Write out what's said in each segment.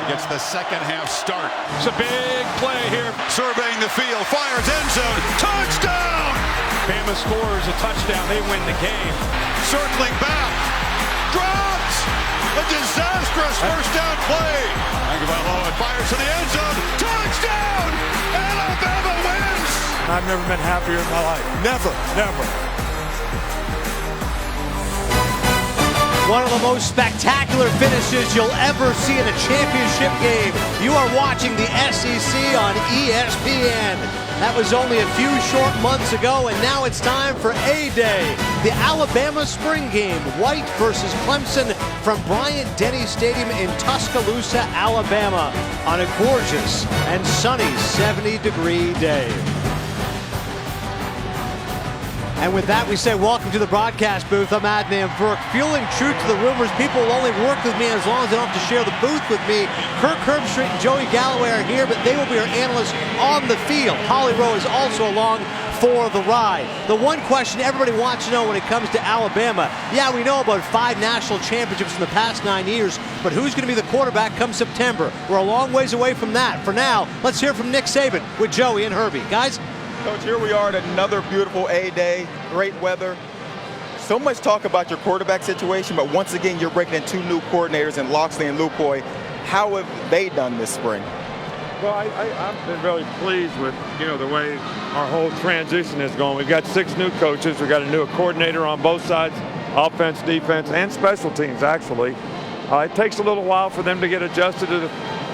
gets the second half start. It's a big play here. Surveying the field, fires end zone, touchdown! Bama scores a touchdown, they win the game. Circling back, drops! A disastrous first down play. Tagovailoa fires to the end zone, touchdown! Alabama wins! I've never been happier in my life. Never, never. One of the most spectacular finishes you'll ever see in a championship game. You are watching the SEC on ESPN. That was only a few short months ago, and now it's time for A-Day. The Alabama spring game, White versus Clemson from Bryant-Denny Stadium in Tuscaloosa, Alabama, on a gorgeous and sunny 70-degree day. And with that, we say welcome to the broadcast booth. I'm Adnan Burke. Fueling truth to the rumors, people will only work with me as long as they don't have to share the booth with me. Kirk Herbstreit and Joey Galloway are here, but they will be our analysts on the field. Holly Rowe is also along for the ride. The one question everybody wants to know when it comes to Alabama, yeah, we know about 5 national championships in the past 9 years, but who's going to be the quarterback come September? We're a long ways away from that. For now, let's hear from Nick Saban with Joey and Herbie. Guys? Coach, here we are at another beautiful A-Day, great weather. So much talk about your quarterback situation, but once again, you're breaking in 2 new coordinators in Loxley and Lupoy. How have they done this spring? Well, I've been really pleased with, the way our whole transition is going. We've got 6 new coaches. We've got a new coordinator on both sides, offense, defense, and special teams, actually. It takes a little while for them to get adjusted to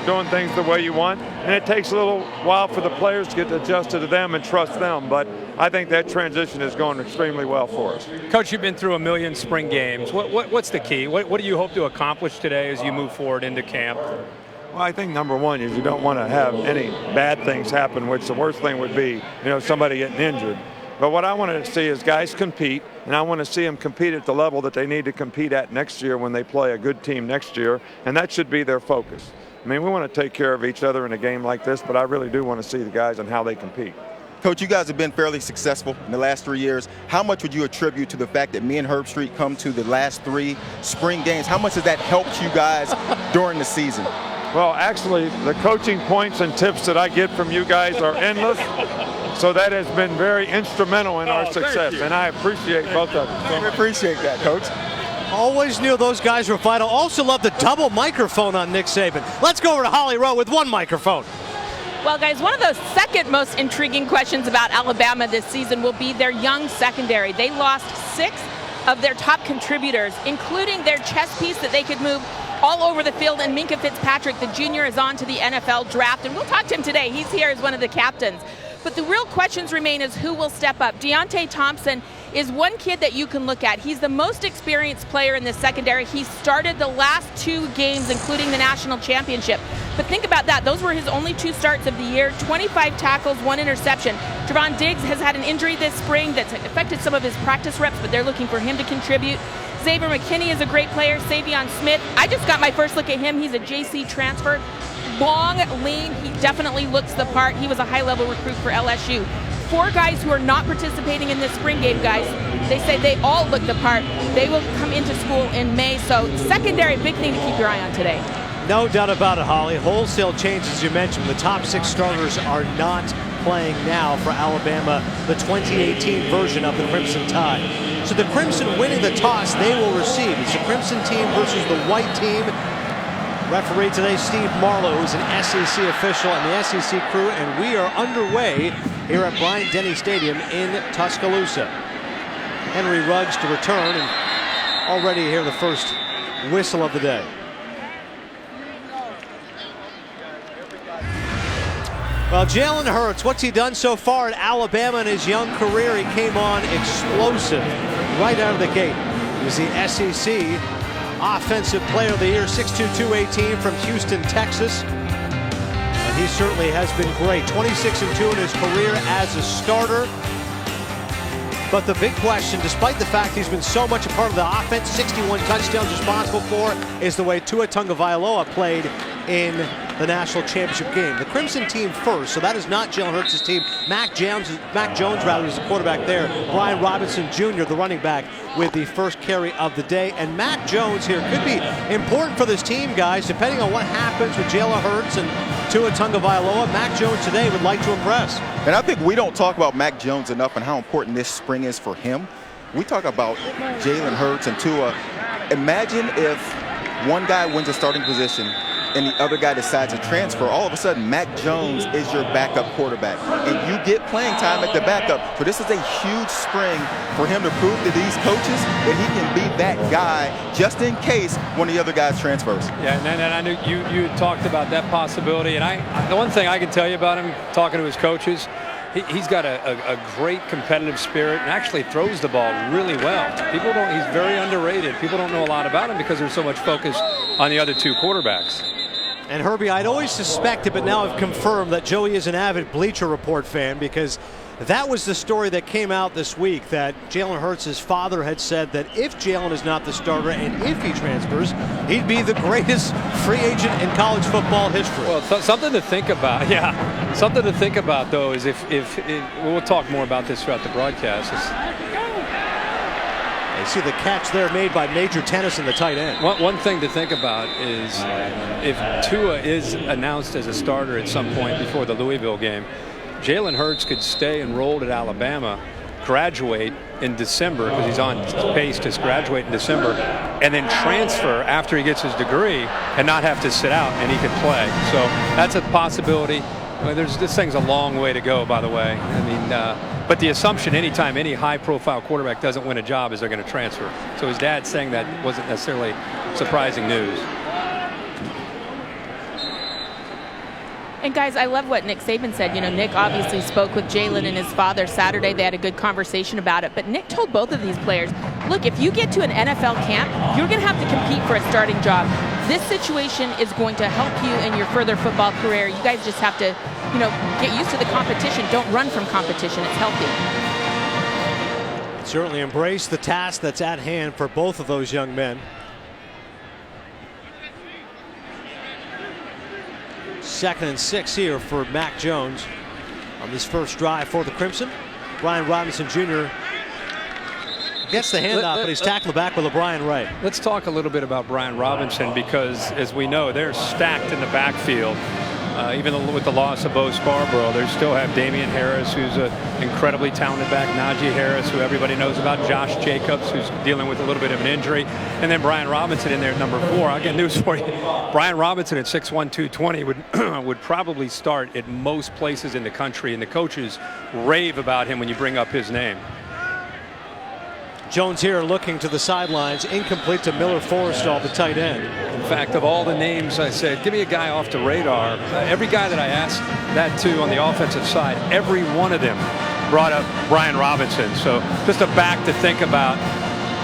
doing things the way you want, and it takes a little while for the players to get adjusted to them and trust them, but I think that transition is going extremely well for us. Coach, you've been through a million spring games. What's the key? What do you hope to accomplish today as you move forward into camp? Well, I think number one is you don't want to have any bad things happen, which the worst thing would be, somebody getting injured. But what I want to see is guys compete, and I want to see them compete at the level that they need to compete at next year when they play a good team next year, and that should be their focus. I mean, we want to take care of each other in a game like this, but I really do want to see the guys and how they compete. Coach, you guys have been fairly successful in the last 3 years. How much would you attribute to the fact that me and Herbstreit come to the last 3 spring games? How much has that helped you guys during the season? Well, actually, the coaching points and tips that I get from you guys are endless. So that has been very instrumental in our success, and I appreciate both of them. So we appreciate that, Coach. Always knew those guys were vital. Also love the double microphone on Nick Saban. Let's go over to Holly Rowe with 1 microphone. Well, guys, one of the second most intriguing questions about Alabama this season will be their young secondary. They lost 6 of their top contributors, including their chess piece that they could move all over the field, and Minkah Fitzpatrick, the junior, is on to the NFL draft, and we'll talk to him today. He's here as one of the captains. But the real questions remain is who will step up. Deontay Thompson is one kid that you can look at. He's the most experienced player in the secondary. He started the last 2 games, including the national championship. But think about that. Those were his only 2 starts of the year. 25 tackles, 1 interception. Trevon Diggs has had an injury this spring that's affected some of his practice reps, but they're looking for him to contribute. Xavier McKinney is a great player. Savion Smith, I just got my first look at him. He's a JC transfer. Long, lean, he definitely looks the part. He was a high-level recruit for LSU. 4 guys who are not participating in this spring game, guys. They say they all look the part. They will come into school in May. So secondary, big thing to keep your eye on today. No doubt about it, Holly. Wholesale changes, as you mentioned. The top 6 starters are not playing now for Alabama, the 2018 version of the Crimson Tide. So the Crimson winning the toss, they will receive. It's the Crimson team versus the White team. Referee today, Steve Marlowe, who's an SEC official and the SEC crew, and we are underway here at Bryant-Denny Stadium in Tuscaloosa. Henry Ruggs to return, and already hear the first whistle of the day. Well, Jalen Hurts, what's he done so far at Alabama in his young career? He came on explosive right out of the gate. He was the SEC Offensive Player of the Year, 6'2", 218 from Houston, Texas. And he certainly has been great. 26-2 in his career as a starter. But the big question, despite the fact he's been so much a part of the offense, 61 touchdowns responsible for, is the way Tua Tagovailoa played in the national championship game. The Crimson team first, so that is not Jalen Hurts' team. Mac Jones is the quarterback there. Brian Robinson Jr., the running back, with the first carry of the day. And Mac Jones here could be important for this team, guys, depending on what happens with Jalen Hurts and Tua Tagovailoa. Mac Jones today would like to impress. And I think we don't talk about Mac Jones enough and how important this spring is for him. We talk about Jalen Hurts and Tua. Imagine if one guy wins a starting position and the other guy decides to transfer. All of a sudden, Mac Jones is your backup quarterback, and you get playing time at the backup. So this is a huge spring for him to prove to these coaches that he can be that guy just in case one of the other guys transfers. Yeah, and I knew you had talked about that possibility. And the one thing I can tell you about him, talking to his coaches, he's got a great competitive spirit and actually throws the ball really well. He's very underrated. People don't know a lot about him because there's so much focus on the other two quarterbacks. And Herbie, I'd always suspected, but now I've confirmed that Joey is an avid Bleacher Report fan, because that was the story that came out this week, that Jalen Hurts' father had said that if Jalen is not the starter and if he transfers, he'd be the greatest free agent in college football history. Well, something to think about. Yeah, something to think about, though, is if we'll talk more about this throughout the broadcast. You see the catch there made by Major Tennyson, the tight end. One thing to think about is if Tua is announced as a starter at some point before the Louisville game, Jalen Hurts could stay enrolled at Alabama, graduate in December, because he's on pace to graduate in December, and then transfer after he gets his degree and not have to sit out, and he could play. So that's a possibility. Well, this thing's a long way to go, by the way. I mean, but the assumption anytime any high-profile quarterback doesn't win a job is they're going to transfer. So his dad saying that wasn't necessarily surprising news. And guys, I love what Nick Saban said. You know, Nick obviously spoke with Jalen and his father Saturday. They had a good conversation about it. But Nick told both of these players, look, if you get to an NFL camp, you're going to have to compete for a starting job. This situation is going to help you in your further football career. You guys just have to, you know, get used to the competition. Don't run from competition. It's healthy. Certainly embrace the task that's at hand for both of those young men. Second and 6 here for Mac Jones on this first drive for the Crimson. Brian Robinson Jr. gets the handoff, but he's tackled back with Brian Wright. Let's talk a little bit about Brian Robinson, because as we know, they're stacked in the backfield. Even with the loss of Bo Scarborough, they still have Damian Harris, who's an incredibly talented back, Najee Harris, who everybody knows about, Josh Jacobs, who's dealing with a little bit of an injury, and then Brian Robinson in there at number 4. I'll get news for you. Brian Robinson at 6'1", 220 would probably start at most places in the country, and the coaches rave about him when you bring up his name. Jones here looking to the sidelines, incomplete to Miller Forrestall, the tight end. In fact, of all the names I said, give me a guy off the radar. Every guy that I asked that to on the offensive side, every one of them brought up Brian Robinson. So just a back to think about.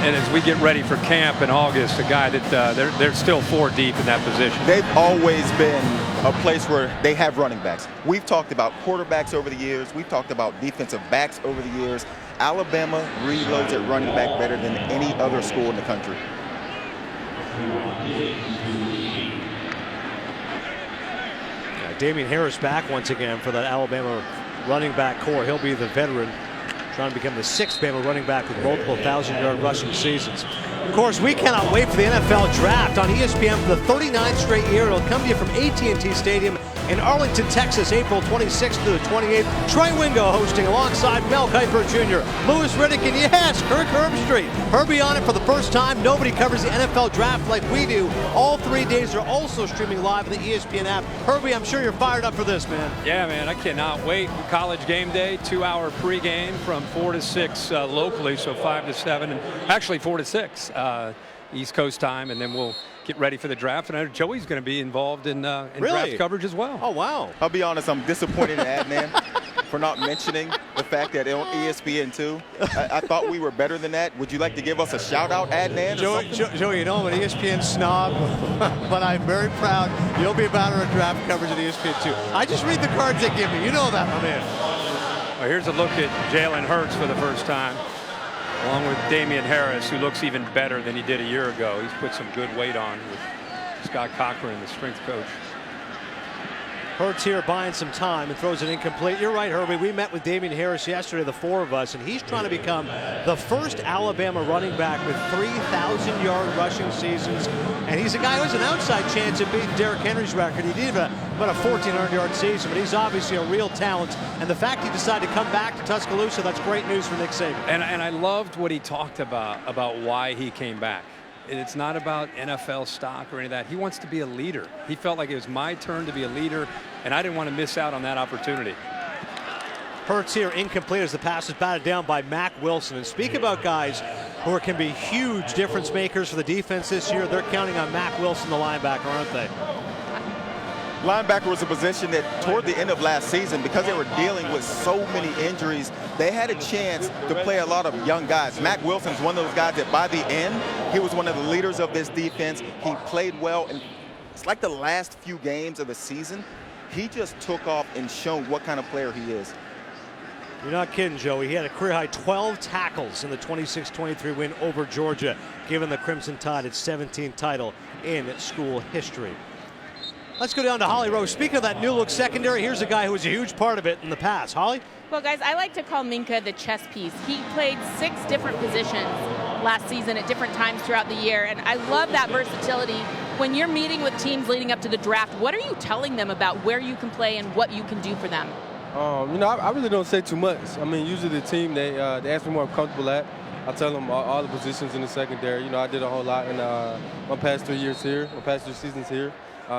And as we get ready for camp in August, a guy that they're still 4 deep in that position. They've always been a place where they have running backs. We've talked about quarterbacks over the years. We've talked about defensive backs over the years. Alabama reloads at running back better than any other school in the country. Damian Harris back once again for that Alabama running back core. He'll be the veteran, trying to become the 6th Bama running back with multiple 1,000-yard rushing seasons. Of course, we cannot wait for the NFL Draft on ESPN for the 39th straight year. It'll come to you from AT&T Stadium in Arlington, Texas, April 26th through the 28th. Trey Wingo hosting alongside Mel Kiper Jr., Louis Riddick, and yes, Kirk Herbstreit. Herbie on it for the first time. Nobody covers the NFL Draft like we do. All 3 days are also streaming live on the ESPN app. Herbie, I'm sure you're fired up for this, man. Yeah, man, I cannot wait. College game day, 2-hour pregame from 4 to 6 locally, so 5 to 7, and actually 4 to 6 East Coast time, and then we'll get ready for the draft. And I know Joey's going to be involved in draft coverage as well. Oh, wow. I'll be honest, I'm disappointed in Adnan for not mentioning the fact that on ESPN too. I thought we were better than that. Would you like to give us a shout out, Adnan? Joey, you know I'm an ESPN snob, but I'm very proud. You'll be about our draft coverage at ESPN too. I just read the cards they give me. You know that, my man. Well, here's a look at Jalen Hurts for the first time, along with Damian Harris, who looks even better than he did a year ago. He's put some good weight on with Scott Cochran, the strength coach. Hurts here buying some time and throws it incomplete. You're right, Herbie. We met with Damian Harris yesterday, the four of us, and he's trying to become the first Alabama running back with 3,000-yard rushing seasons. And he's a guy who has an outside chance of beating Derrick Henry's record. He did about a 1,400-yard season, but he's obviously a real talent. And the fact he decided to come back to Tuscaloosa, that's great news for Nick Saban. And I loved what he talked about why he came back. It's not about NFL stock or any of that. He wants to be a leader. He felt like it was my turn to be a leader, and I didn't want to miss out on that opportunity. Hurts here incomplete as the pass is batted down by Mack Wilson. And speak about guys who can be huge difference makers for the defense this year. They're counting on Mack Wilson, the linebacker, aren't they? Linebacker was a position that toward the end of last season, because they were dealing with so many injuries, they had a chance to play a lot of young guys. Mack Wilson's one of those guys that by the end, he was one of the leaders of this defense. He played well, and it's like the last few games of the season, he just took off and shown what kind of player he is. You're not kidding, Joey. He had a career-high 12 tackles in the 26-23 win over Georgia, giving the Crimson Tide its 17th title in school history. Let's go down to Holly Rose. Speaking of that new-look secondary, here's a guy who was a huge part of it in the past. Holly? Well, guys, I like to call Minkah the chess piece. He played 6 different positions last season at different times throughout the year, and I love that versatility. When you're meeting with teams leading up to the draft, what are you telling them about where you can play and what you can do for them? I really don't say too much. I mean, usually the team, they ask me what I'm comfortable at. I tell them all the positions in the secondary. You know, I did a whole lot in my past 3 years here, my past 3 seasons here.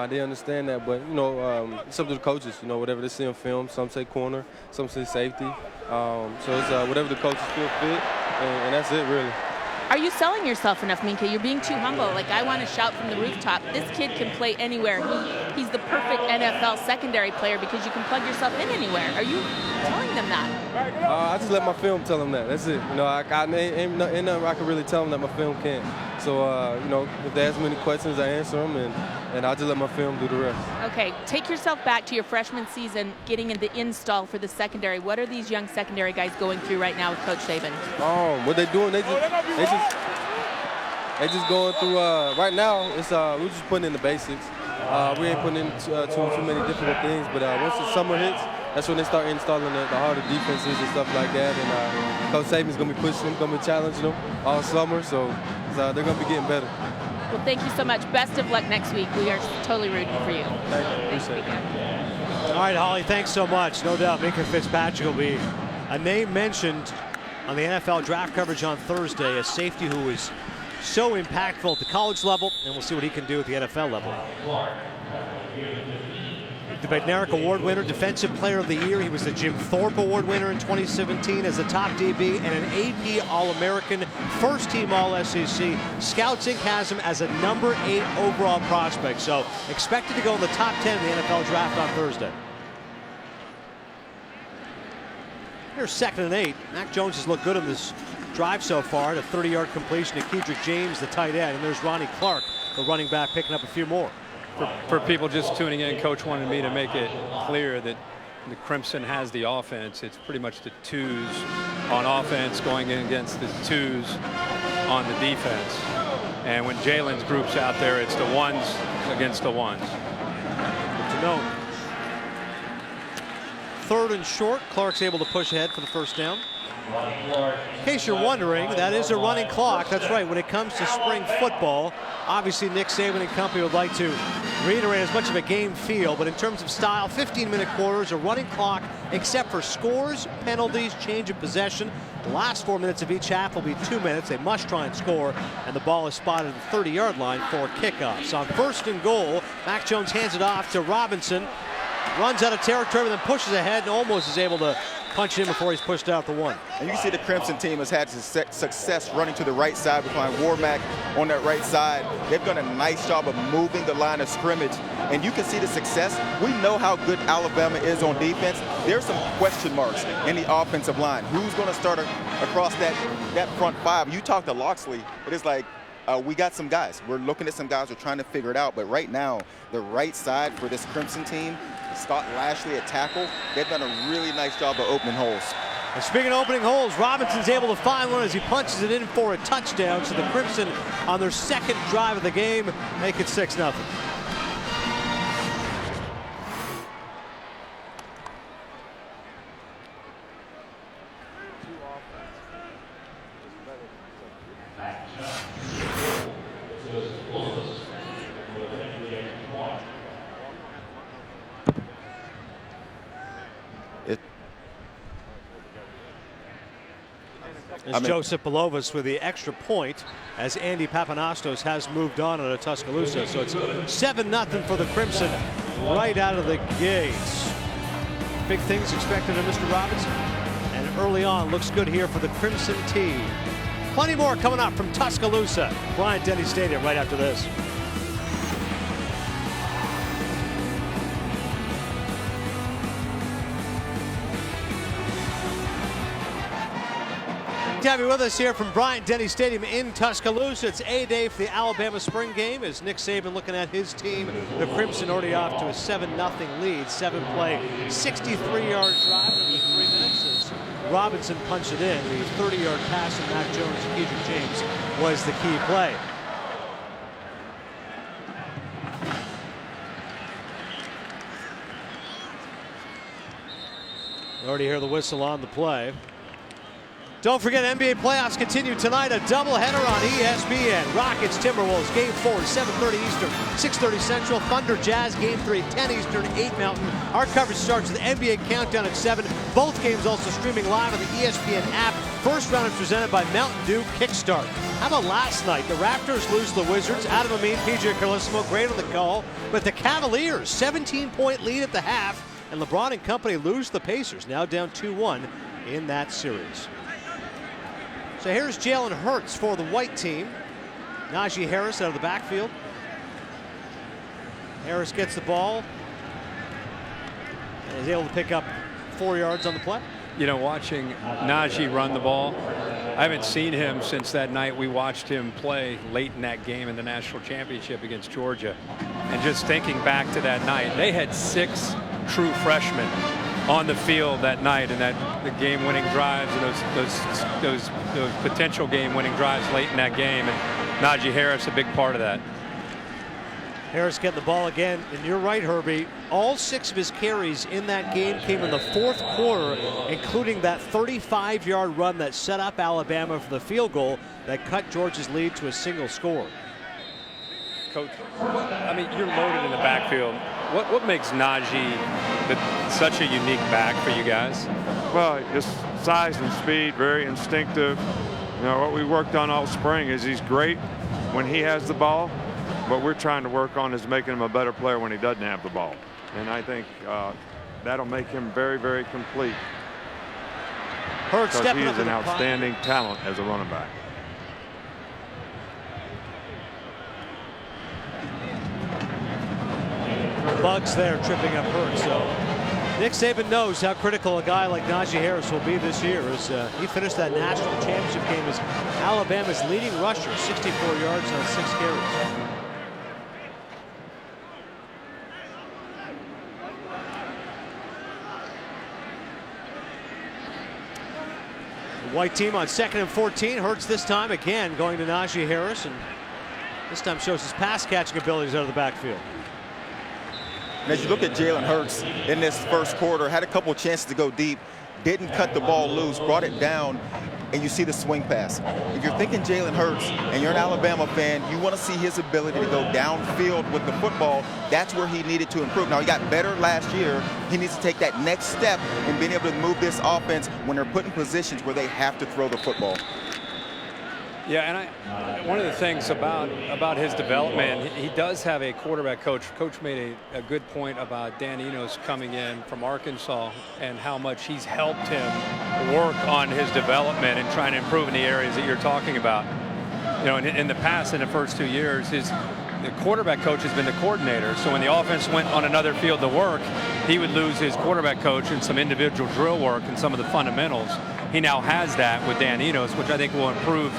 They understand that, but, you know, it's up to the coaches, you know, whatever they see on film. Some say corner, some say safety. So it's whatever the coaches feel fit, and that's it, really. Are you selling yourself enough, Minkah? You're being too humble. Like, I want to shout from the rooftop, this kid can play anywhere. He's the perfect NFL secondary player because you can plug yourself in anywhere. Are you telling them that? I just let my film tell them that. That's it. You know, ain't nothing I can really tell them that my film can't. So, you know, if they ask me any questions, I answer them, and I just let my film do the rest. Okay, take yourself back to your freshman season, getting in the install for the secondary. What are these young secondary guys going through right now with Coach Saban? What they doing? They just going through. Right now, it's we're just putting in the basics. We ain't putting in too many difficult things, but once the summer hits, that's when they start installing the harder defenses and stuff like that. And Coach Saban's gonna be pushing them, gonna be challenging them all summer, so they're gonna be getting better. Well, thank you so much. Best of luck next week. We are totally rooting for you. Thank you. Appreciate it. All right, Holly, thanks so much. No doubt Minkah Fitzpatrick will be a name mentioned on the NFL draft coverage on Thursday, a safety who was so impactful at the college level, and we'll see what he can do at the NFL level. The Bednarik Award winner, Defensive Player of the Year. He was the Jim Thorpe Award winner in 2017 as a top DB and an AP All-American, first-team All-SEC. Scouts Inc. has him as a number 8 overall prospect, so expected to go in the top 10 in the NFL draft on Thursday. Here's 2nd and 8. Mac Jones has looked good on this drive so far. A 30-yard completion to Kedrick James, the tight end, and there's Ronnie Clark, the running back, picking up a few more. For people just tuning in, Coach wanted me to make it clear that the Crimson has the offense. It's pretty much the 2s on offense going in against the 2s on the defense. And when Jalen's group's out there, it's the 1s against the 1s. Good to know. 3rd and short. Clark's able to push ahead for the first down. In case you're wondering, that is a running clock. That's right. When it comes to spring football, obviously Nick Saban and company would like to reiterate as much of a game feel, but in terms of style, 15-minute quarters, a running clock, except for scores, penalties, change of possession. The last 4 minutes of each half will be 2 minutes. They must try and score, and the ball is spotted at the 30-yard line for kickoffs. On 1st and goal, Mac Jones hands it off to Robinson, runs out of territory, but then pushes ahead and almost is able to punch him before he's pushed out the 1. And you can see the Crimson team has had success running to the right side. We find Warmack on that right side. They've done a nice job of moving the line of scrimmage, and you can see the success. We know how good Alabama is on defense. There's some question marks in the offensive line. Who's going to start across that front 5? You talk to Loxley, it is like, we got some guys. We're looking at some guys. We're trying to figure it out. But right now, the right side for this Crimson team, Scott Lashley at tackle, they've done a really nice job of opening holes. And speaking of opening holes, Robinson's able to find one as he punches it in for a touchdown. So the Crimson, on their 2nd drive of the game, make it 6-0. Joseph Belovas with the extra point as Andy Papanastos has moved on out of Tuscaloosa. So it's 7-0 for the Crimson right out of the gates. Big things expected of Mr. Robinson. And early on, looks good here for the Crimson team. Plenty more coming up from Tuscaloosa. Bryant-Denny Stadium right after this. To have you with us here from Bryant-Denny Stadium in Tuscaloosa. It's A-Day for the Alabama spring game as Nick Saban looking at his team. The Crimson already off to a 7-0 lead. 7-play, 63-yard drive in 3 minutes as Robinson punched it in. The 30-yard pass from Mac Jones to Kedrick James was the key play. You already hear the whistle on the play. Don't forget, NBA playoffs continue tonight. A doubleheader on ESPN. Rockets, Timberwolves, Game 4, 7:30 Eastern, 6:30 Central. Thunder, Jazz, Game 3, 10 Eastern, 8 Mountain. Our coverage starts with the NBA Countdown at 7. Both games also streaming live on the ESPN app. First round is presented by Mountain Dew Kickstart. How about last night? The Raptors lose to the Wizards. Adam Amin, PJ Carlesimo, great on the call. But the Cavaliers, 17-point lead at the half. And LeBron and company lose the Pacers, now down 2-1 in that series. So here's Jalen Hurts for the white team. Najee Harris out of the backfield. Harris gets the ball and is able to pick up 4 yards on the play. You know, watching Najee run the ball, I haven't seen him since that night we watched him play late in that game in the national championship against Georgia. And just thinking back to that night, they had 6 true freshmen on the field that night, and the game-winning drives and those potential game-winning drives late in that game, and Najee Harris a big part of that. Harris getting the ball again, and you're right, Herbie. All 6 of his carries in that game came in the 4th quarter, including that 35-yard run that set up Alabama for the field goal that cut Georgia's lead to a single score. Coach, I mean, you're loaded in the backfield. What makes Najee such a unique back for you guys? Well, just size and speed, very instinctive. You know, what we worked on all spring is he's great when he has the ball. What we're trying to work on is making him a better player when he doesn't have the ball. And I think that'll make him very, very complete. Hurts because he is an outstanding talent as a running back. Bugs there tripping up Hurts. So Nick Saban knows how critical a guy like Najee Harris will be this year as he finished that national championship game as Alabama's leading rusher, 64 yards on 6 carries. The white team on 2nd and 14. Hurts this time again going to Najee Harris, and this time shows his pass catching abilities out of the backfield. And as you look at Jalen Hurts in this first quarter, had a couple chances to go deep, didn't cut the ball loose, brought it down, and you see the swing pass. If you're thinking Jalen Hurts and you're an Alabama fan, you want to see his ability to go downfield with the football. That's where he needed to improve. Now, he got better last year. He needs to take that next step in being able to move this offense when they're put in positions where they have to throw the football. Yeah, and one of the things about his development, he does have a quarterback coach. Coach made a good point about Dan Enos coming in from Arkansas and how much he's helped him work on his development and trying to improve in the areas that you're talking about. You know, in the past, in the first 2 years, the quarterback coach has been the coordinator. So when the offense went on another field to work, he would lose his quarterback coach and some individual drill work and some of the fundamentals. He now has that with Dan Enos, which I think will improve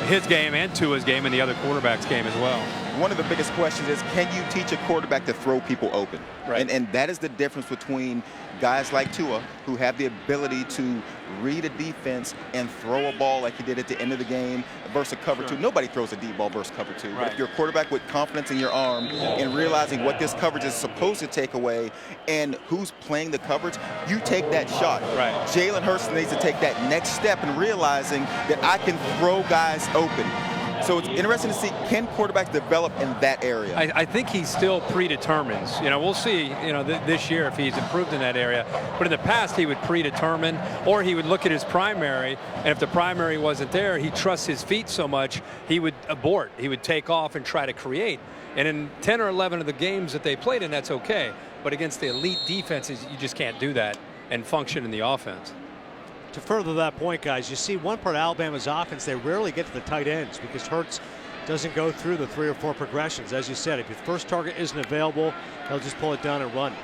his game and Tua's game and the other quarterback's game as well. One of the biggest questions is, can you teach a quarterback to throw people open? Right. And that is the difference between guys like Tua, who have the ability to read a defense and throw a ball like he did at the end of the game versus a cover two. Nobody throws a deep ball versus cover two. Right. But if you're a quarterback with confidence in your arm and realizing what this coverage is supposed to take away and who's playing the coverage, you take that shot. Right. Jalen Hurts needs to take that next step in realizing that I can throw guys open. So it's interesting to see, can quarterbacks develop in that area? I think he still predetermines. We'll see, this year if he's improved in that area. But in the past, he would predetermine, or he would look at his primary, and if the primary wasn't there, he trusts his feet so much, he would abort. He would take off and try to create. And in 10 or 11 of the games that they played in, that's okay. But against the elite defenses, you just can't do that and function in the offense. To further that point, guys, you see one part of Alabama's offense, they rarely get to the tight ends because Hurts doesn't go through the 3 or 4 progressions. As you said, if your first target isn't available, they'll just pull it down and run.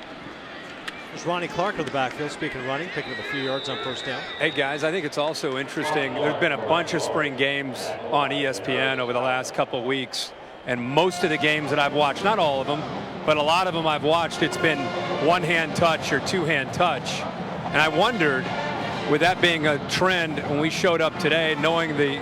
There's Ronnie Clark in the backfield, speaking of running, picking up a few yards on first down. Hey, guys, I think it's also interesting. There's been a bunch of spring games on ESPN over the last couple of weeks, and most of the games that I've watched, not all of them, but a lot of them I've watched, it's been one-hand touch or two-hand touch. And I wondered, with that being a trend, when we showed up today, knowing the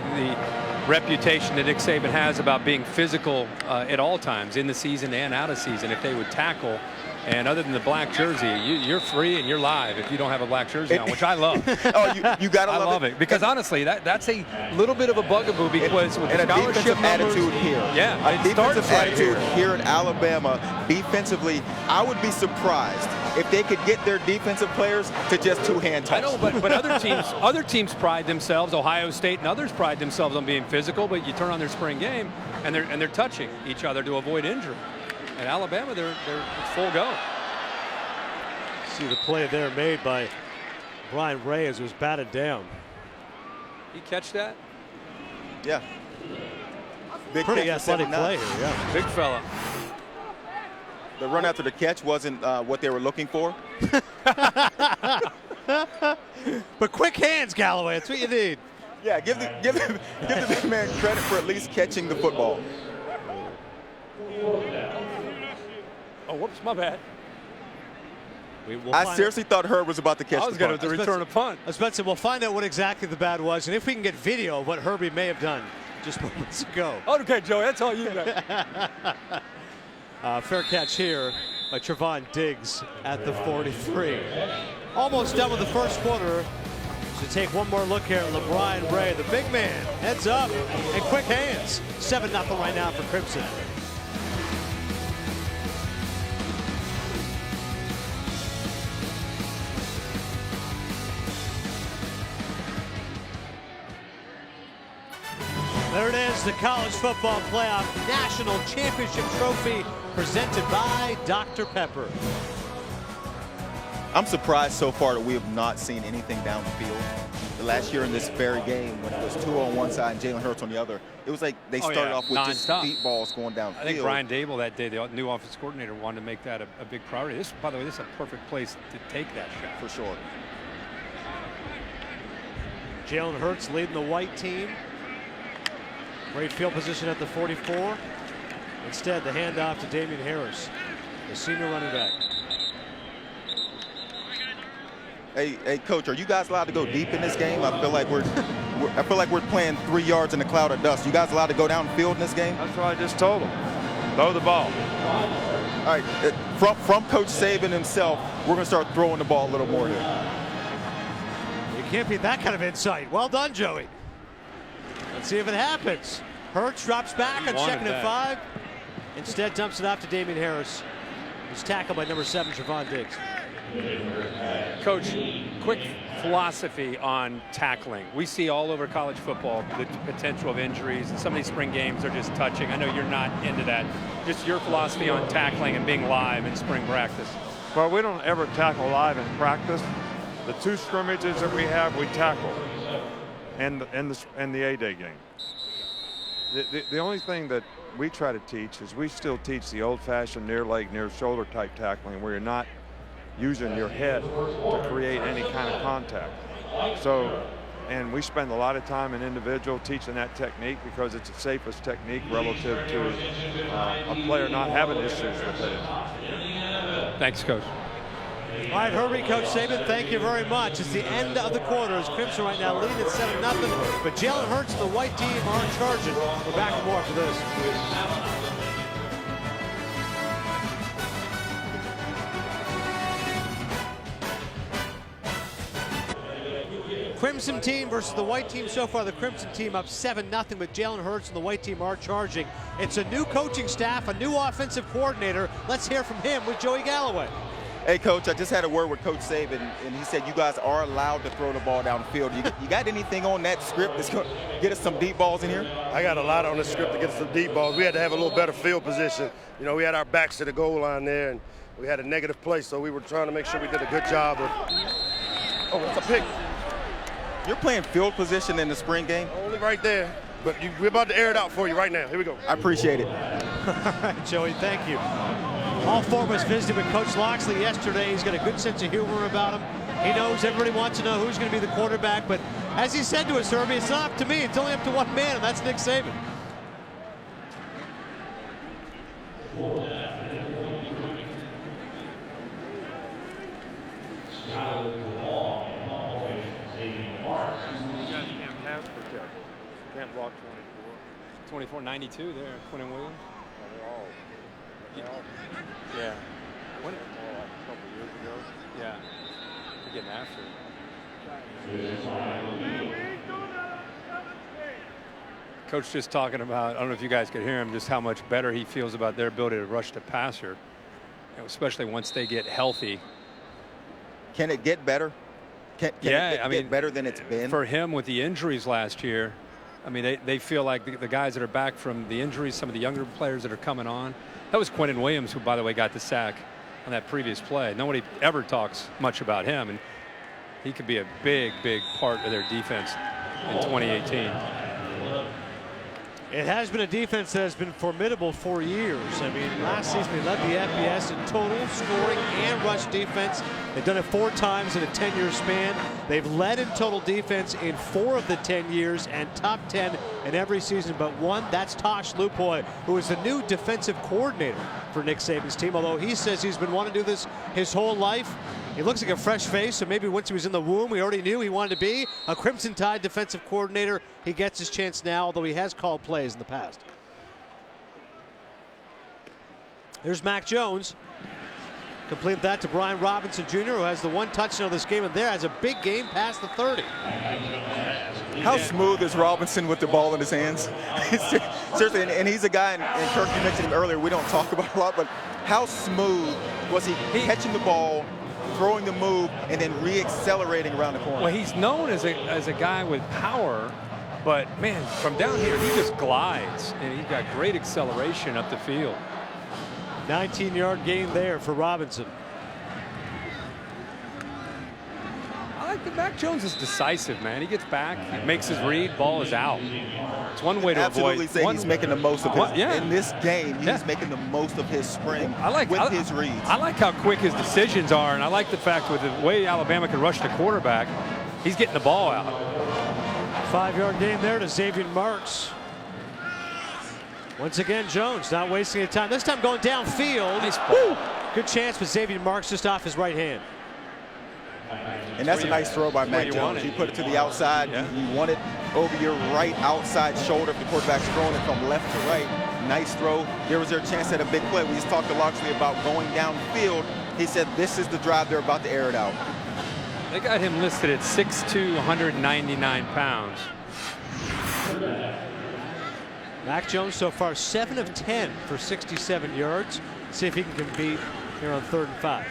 reputation that Nick Saban has about being physical at all times, in the season and out of season, if they would tackle. And other than the black jersey, you're free and you're live if you don't have a black jersey on, which I love. Oh, you gotta love it. I love it because honestly, that's a little bit of a bugaboo because with the scholarship numbers, attitude here. Yeah, a defensive attitude here at Alabama. Defensively, I would be surprised if they could get their defensive players to just two-hand touch. I know, but other teams pride themselves. Ohio State and others pride themselves on being physical. But you turn on their spring game, and they're touching each other to avoid injury. At Alabama, they're full go. See the play there made by Brian Ray as it was batted down. He catch that? Yeah. Big Pretty athletic play here, yeah. Big fella. The run after the catch wasn't what they were looking for. But quick hands, Galloway. That's what you need. Yeah, give the big man credit for at least catching the football. Oh, whoops, my bad. I seriously thought Herb was about to catch the punt. I was going to return a punt. I was about to say, we'll find out what exactly the bad was, and if we can get video of what Herbie may have done just moments ago. Okay, Joey, that's all you got. Fair catch here by Trevon Diggs at the 43. Almost done with the first quarter. So take one more look here at LeBron Ray, the big man, heads up and quick hands. 7-0 right now for Crimson. There it is, the College Football Playoff National Championship Trophy presented by Dr. Pepper. I'm surprised so far that we have not seen anything downfield. The last year in this very game, when it was 2 on one side and Jalen Hurts on the other, it was like they started off with just deep balls going downfield. I think Brian Dable that day, the new offensive coordinator, wanted to make that a big priority. This, by the way, this is a perfect place to take that shot. For sure. Jalen Hurts leading the white team. Great field position at the 44. Instead, the handoff to Damian Harris, the senior running back. Hey, Coach, are you guys allowed to go deep in this game? I feel like we're playing 3 yards in a cloud of dust. You guys allowed to go downfield in this game? That's what I just told them. Throw the ball. All right, from Coach Saban himself, we're going to start throwing the ball a little more here. You can't beat that kind of insight. Well done, Joey. Let's see if it happens. Hurts drops back on 2nd and 5. Instead, dumps it off to Damian Harris. He's tackled by number 7, Trevon Diggs. Coach, quick philosophy on tackling. We see all over college football the potential of injuries, and some of these spring games are just touching. I know you're not into that. Just your philosophy on tackling and being live in spring practice. Well, we don't ever tackle live in practice. The 2 scrimmages that we have, we tackle. And the A-Day game. The only thing that we try to teach is we still teach the old-fashioned near leg, near shoulder type tackling where you're not using your head to create any kind of contact. So, and we spend a lot of time in individual teaching that technique because it's the safest technique relative to a player not having issues with it. Thanks, Coach. All right, Herbie, Coach Saban, thank you very much. It's the end of the quarter as Crimson right now leading at 7-0. But Jalen Hurts and the white team are charging. We're back with more after this. Crimson team versus the white team. So far, the Crimson team up 7-0, but Jalen Hurts and the white team are charging. It's a new coaching staff, a new offensive coordinator. Let's hear from him with Joey Galloway. Hey, Coach, I just had a word with Coach Saban, and he said you guys are allowed to throw the ball downfield. You got anything on that script that's going to get us some deep balls in here? I got a lot on the script to get us some deep balls. We had to have a little better field position. You know, we had our backs to the goal line there, and we had a negative play, so we were trying to make sure we did a good job of. Oh, it's a pick. You're playing field position in the spring game? Only right there, but we're about to air it out for you right now. Here we go. I appreciate it. All right, Joey, thank you. All four of us visited with Coach Loxley yesterday. He's got a good sense of humor about him. He knows everybody wants to know who's going to be the quarterback, but as he said to us, Herbie, it's not up to me. It's only up to one man, and that's Nick Saban. Can't block 24. 24-92 there, Quinn Williams. Yeah. When, a couple years ago. yeah. They're getting after it. Coach just talking about, I don't know if you guys could hear him, just how much better he feels about their ability to rush the passer, you know, especially once they get healthy. Can it get better? Can Yeah, it I mean, get better than it's been? For him with the injuries last year, I mean, they feel like the guys that are back from the injuries, some of the younger players that are coming on. That was Quentin Williams, who, by the way, got the sack on that previous play. Nobody ever talks much about him, and he could be a big, big part of their defense in 2018. It has been a defense that has been formidable for years. I mean, last season they led the FBS in total scoring and rush defense. They've done it 4 times in a 10-year span. They've led in total defense in 4 of the 10 years and top 10 in every season but one. That's Tosh Lupoy, who is the new defensive coordinator for Nick Saban's team, although he says he's been wanting to do this his whole life. He looks like a fresh face, so maybe once he was in the womb, we already knew he wanted to be a Crimson Tide defensive coordinator. He gets his chance now, although he has called plays in the past. There's Mac Jones. Complete that to Brian Robinson Jr., who has the 1 touchdown of this game, and there has a big game past the 30. How smooth is Robinson with the ball in his hands? Seriously, and he's a guy, and Kirk, you mentioned him earlier, we don't talk about a lot, but how smooth was he catching the ball, throwing the move, and then re-accelerating around the corner? Well, he's known as a guy with power, but, man, from down here, he just glides, and he's got great acceleration up the field. 19-yard gain there for Robinson. I like that Mac Jones is decisive, man. He gets back, he makes his read, ball is out. It's one way to Absolutely avoid. say he's making the most of his, yeah. in this game, he's Yeah. making the most of his spring with his reads. I like how quick his decisions are, and I like the fact with the way Alabama can rush the quarterback, he's getting the ball out. 5-yard gain there to Xavier Marks. Once again, Jones not wasting any time. This time going downfield. Nice ball. Good chance with Xavier Marks just off his right hand. And that's a nice throw by Mac Jones. He put it to the outside. Yeah. You want it over your right outside shoulder if the quarterback's throwing it from left to right. Nice throw. Here was their chance at a big play. We just talked to Loxley about going downfield. He said this is the drive they're about to air it out. They got him listed at 6'2", 199 pounds. Mac Jones so far 7 of 10 for 67 yards. See if he can compete here on 3rd and 5.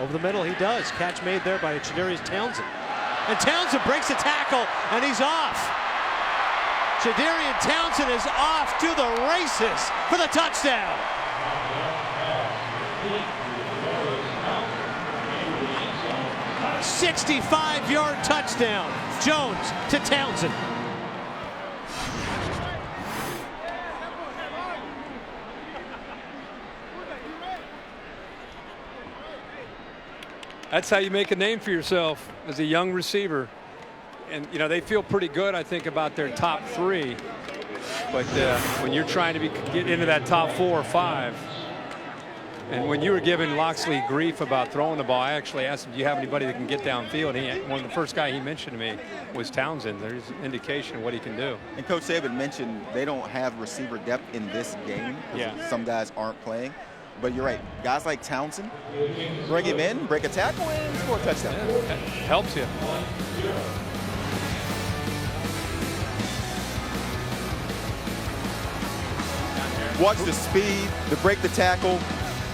Over the middle, he does. Catch made there by Chadarius Townsend. And Townsend breaks the tackle, and he's off. Chadarius Townsend is off to the races for the touchdown. A 65-yard touchdown. Jones to Townsend. That's how you make a name for yourself as a young receiver. And, you know, they feel pretty good, I think, about their top 3. But when you're trying to get into that top 4 or 5, and when you were giving Loxley grief about throwing the ball, I actually asked him, do you have anybody that can get downfield? And one of the first guy he mentioned to me was Townsend. There's an indication of what he can do. And Coach Saban mentioned they don't have receiver depth in this game. Yeah. Some guys aren't playing. But you're right. Guys like Townsend, bring him in, break a tackle, and score a touchdown. Yeah, that helps you. Watch the speed, the break the tackle,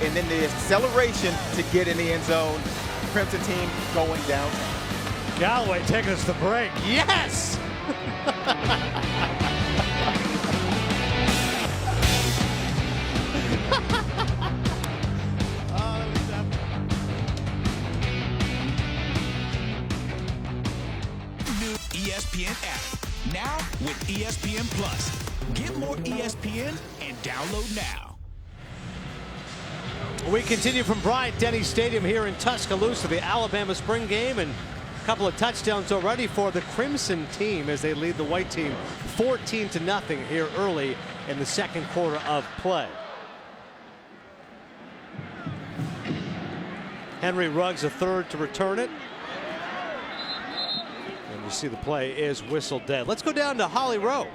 and then the acceleration to get in the end zone. Crimson team going downtown. Galloway taking us to break. Yes! New ESPN app. Now with ESPN Plus. Get more ESPN and download now. We continue from Bryant-Denny Stadium here in Tuscaloosa, the Alabama spring game, and a couple of touchdowns already for the Crimson team as they lead the white team 14-0 here early in the second quarter of play. Henry Ruggs a third to return it. And you see the play is whistled dead. Let's go down to Holly Rowe.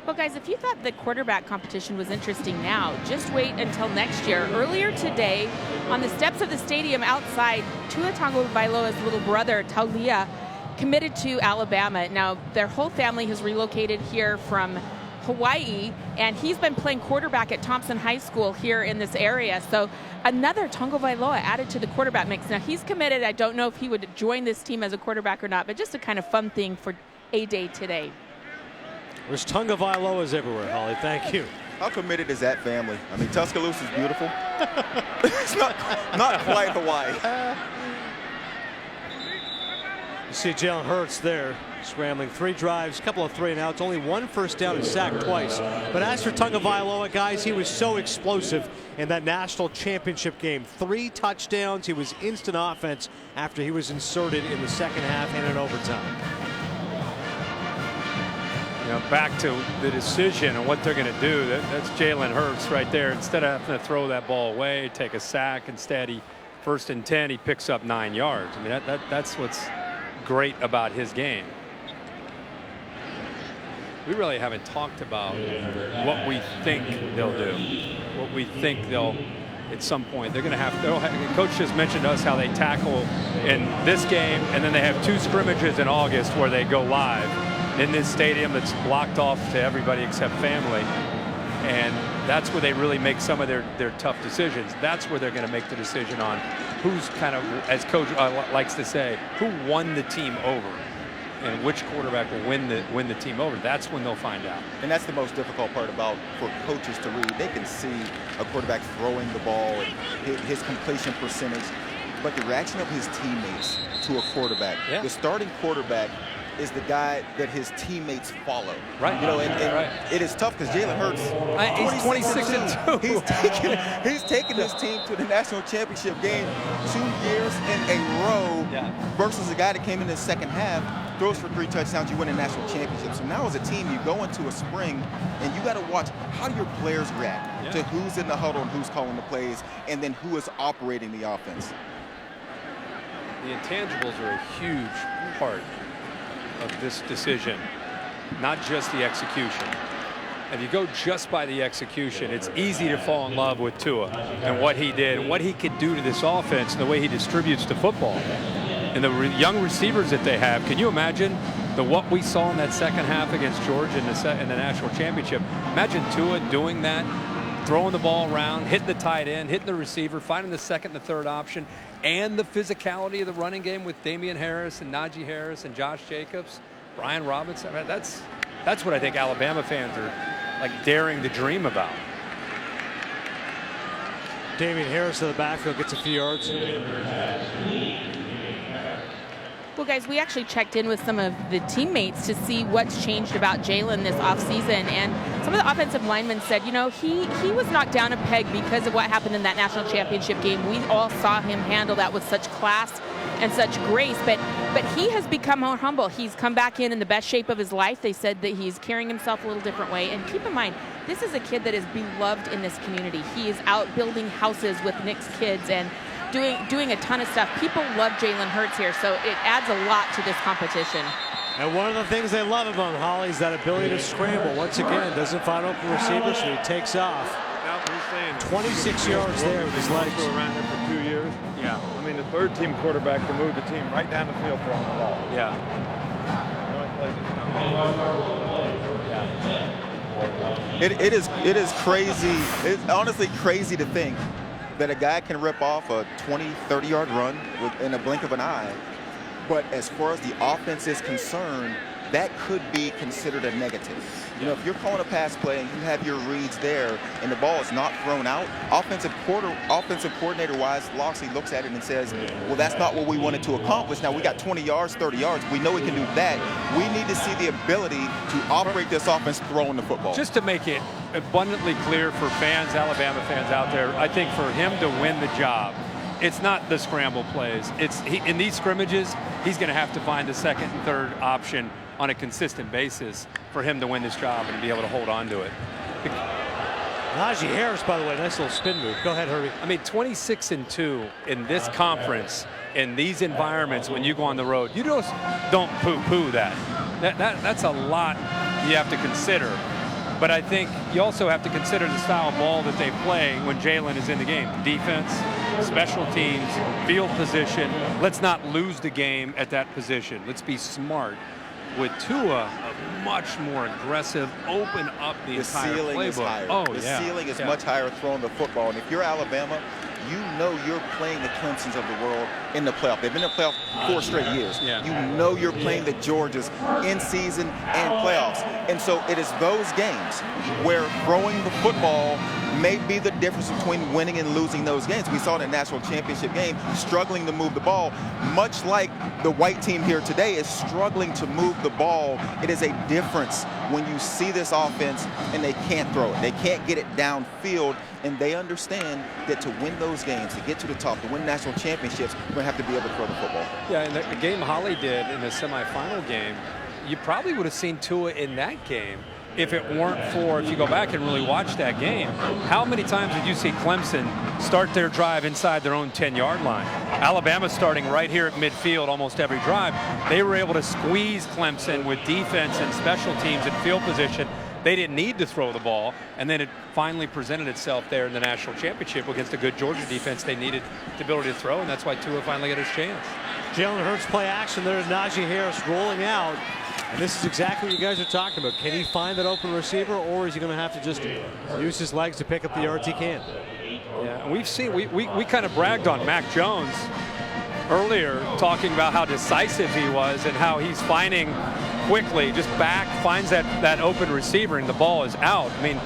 Well, guys, if you thought the quarterback competition was interesting now, just wait until next year. Earlier today, on the steps of the stadium outside, Tua Tagovailoa's little brother, Taulia, committed to Alabama. Now, their whole family has relocated here from Hawaii, and he's been playing quarterback at Thompson High School here in this area. So another Tagovailoa added to the quarterback mix. Now, he's committed. I don't know if he would join this team as a quarterback or not, but just a kind of fun thing for A-Day today. There's Tagovailoas everywhere, Holly. Thank you. How committed is that family? I mean, Tuscaloosa is beautiful. It's not quite Hawaii. You see Jalen Hurts there scrambling 3 drives, couple of 3-and-outs, only 1 first down and sacked twice. But as for Tagovailoa, guys, he was so explosive in that national championship game. 3 touchdowns. He was instant offense after he was inserted in the second half and in overtime. You know, back to the decision and what they're going to do. That's Jalen Hurts right there. Instead of having to throw that ball away, take a sack, instead he 1st and 10, he picks up 9 yards. I mean, that's what's great about his game. We really haven't talked about what we think they'll do, what we think they'll. At some point, they're going to have. The coach just mentioned to us how they tackle in this game, and then they have 2 scrimmages in August where they go live in this stadium that's blocked off to everybody except family. And that's where they really make some of their tough decisions. That's where they're going to make the decision on who's kind of, as coach likes to say, who won the team over and which quarterback will win the team over. That's when they'll find out. And that's the most difficult part about for coaches to read. They can see a quarterback throwing the ball and his completion percentage, but the reaction of his teammates to a quarterback. Yeah. The starting quarterback is the guy that his teammates follow. Right. You know, and it is tough because Jalen Hurts, he's 26-2. He's taken his team to the national championship game 2 years in a row versus a guy that came in the second half, throws for 3 touchdowns, you win a national championship. So now as a team, you go into a spring and you got to watch how do your players react to who's in the huddle and who's calling the plays, and then who is operating the offense. The intangibles are a huge part of this decision, not just the execution. If you go just by the execution, it's easy to fall in love with Tua and what he did and what he could do to this offense and the way he distributes the football. And the young receivers that they have, can you imagine what we saw in that second half against Georgia in the national championship? Imagine Tua doing that, throwing the ball around, hitting the tight end, hitting the receiver, finding the second and the third option, and the physicality of the running game with Damian Harris and Najee Harris and Josh Jacobs, Brian Robinson. I mean, that's what I think Alabama fans are like daring to dream about. Damian Harris in the backfield gets a few yards. Well, guys, we actually checked in with some of the teammates to see what's changed about Jalen this offseason. And some of the offensive linemen said, you know, he was knocked down a peg because of what happened in that national championship game. We all saw him handle that with such class and such grace. But he has become more humble. He's come back in the best shape of his life. They said that he's carrying himself a little different way. And keep in mind, this is a kid that is beloved in this community. He is out building houses with Nick's kids and doing a ton of stuff. People love Jalen Hurts here, so it adds a lot to this competition. And one of the things they love about Holly is that ability to scramble. Once again, doesn't find open receivers, so he takes off. 26 yards there with his legs. Around here for 2 years. Yeah. I mean, the third team quarterback can move the team right down the field throwing the ball. Yeah. It is crazy. It's honestly crazy to think that a guy can rip off a 20, 30-yard run in a blink of an eye. But as far as the offense is concerned, that could be considered a negative. You know, if you're calling a pass play and you have your reads there and the ball is not thrown out, offensive coordinator-wise, Loxley looks at it and says, well, that's not what we wanted to accomplish. Now, we got 20 yards, 30 yards. We know we can do that. We need to see the ability to operate this offense throwing the football. Just to make it abundantly clear for fans, Alabama fans out there, I think for him to win the job, it's not the scramble plays. In these scrimmages, he's going to have to find the second and third option on a consistent basis for him to win this job and be able to hold on to it. Najee Harris, by the way, nice little spin move. Go ahead, Herbie. I mean, 26-2 in this conference, in these environments, when you go on the road, you just don't poo-poo that. That's a lot you have to consider. But I think you also have to consider the style of ball that they play when Jalen is in the game. Defense, special teams, field position. Let's not lose the game at that position. Let's be smart. With Tua, a much more aggressive, open up the entire ceiling playbook. Is higher. Oh, the yeah. ceiling is much higher throwing the football. And if you're Alabama, you know you're playing the Clemsons of the world in the playoff. They've been in the playoff 4 straight years. Yeah. You know you're playing the Georgias in season and playoffs. And so it is those games where throwing the football may be the difference between winning and losing those games. We saw in the national championship game, struggling to move the ball, much like the white team here today is struggling to move the ball. It is a difference when you see this offense and they can't throw it. They can't get it downfield, and they understand that to win those games, to get to the top, to win national championships, we're going to have to be able to throw the football. Yeah, and the game Holly did in the semifinal game, you probably would have seen Tua in that game if it weren't for, if you go back and really watch that game, how many times did you see Clemson start their drive inside their own 10-yard line? Alabama starting right here at midfield almost every drive. They were able to squeeze Clemson with defense and special teams and field position. They didn't need to throw the ball, and then it finally presented itself there in the national championship against a good Georgia defense. They needed the ability to throw, and that's why Tua finally got his chance. Jalen Hurts play action. There's Najee Harris rolling out. And this is exactly what you guys are talking about. Can he find that open receiver, or is he going to have to just use his legs to pick up the yards he can? Yeah, and we've seen, we kind of bragged on Mac Jones earlier, talking about how decisive he was and how he's finding quickly, just back, finds that open receiver, and the ball is out. I mean,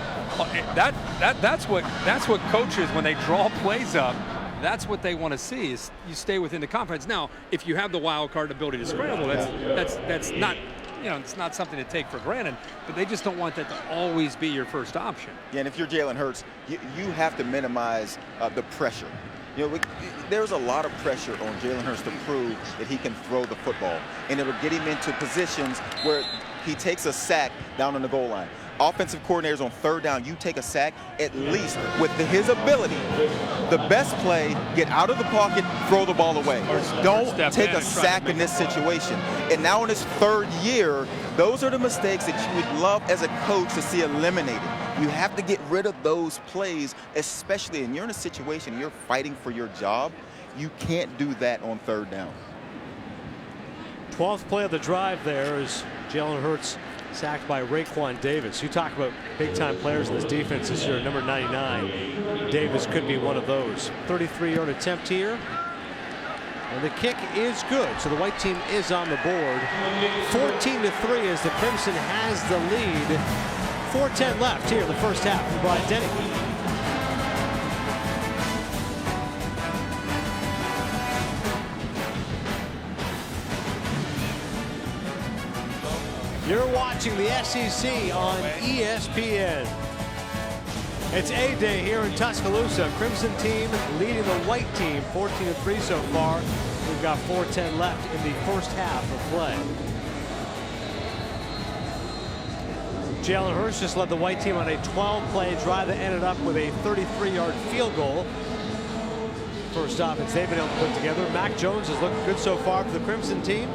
that's what coaches, when they draw plays up, that's what they want to see, is you stay within the confidence. Now, if you have the wild card ability to scramble, that's not, you know, it's not something to take for granted, but they just don't want that to always be your first option. Yeah, and if you're Jalen Hurts, you have to minimize the pressure. You know, there's a lot of pressure on Jalen Hurts to prove that he can throw the football, and it'll get him into positions where he takes a sack down on the goal line. Offensive coordinators on third down, you take a sack, at least with his ability, the best play, get out of the pocket, throw the ball away. Don't take a sack in this situation. And now in his third year, those are the mistakes that you would love as a coach to see eliminated. You have to get rid of those plays, especially, and you're in a situation, you're fighting for your job. You can't do that on third down. 12th play of the drive there is Jalen Hurts sacked by Raekwon Davis. You talk about big-time players in this defense this year. Number 99, Davis could be one of those. 33-yard attempt here. And the kick is good, so the white team is on the board. 14-3 as the Crimson has the lead. 4:10 left here in the first half for Brian Denny. You're watching the SEC on ESPN. It's A-Day here in Tuscaloosa. Crimson team leading the white team 14-3 so far. We've got 4:10 left in the first half of play. Jalen Hurts just led the white team on a 12-play drive that ended up with a 33-yard field goal. First offense they've been able to put together. Mac Jones has looked good so far for the Crimson team.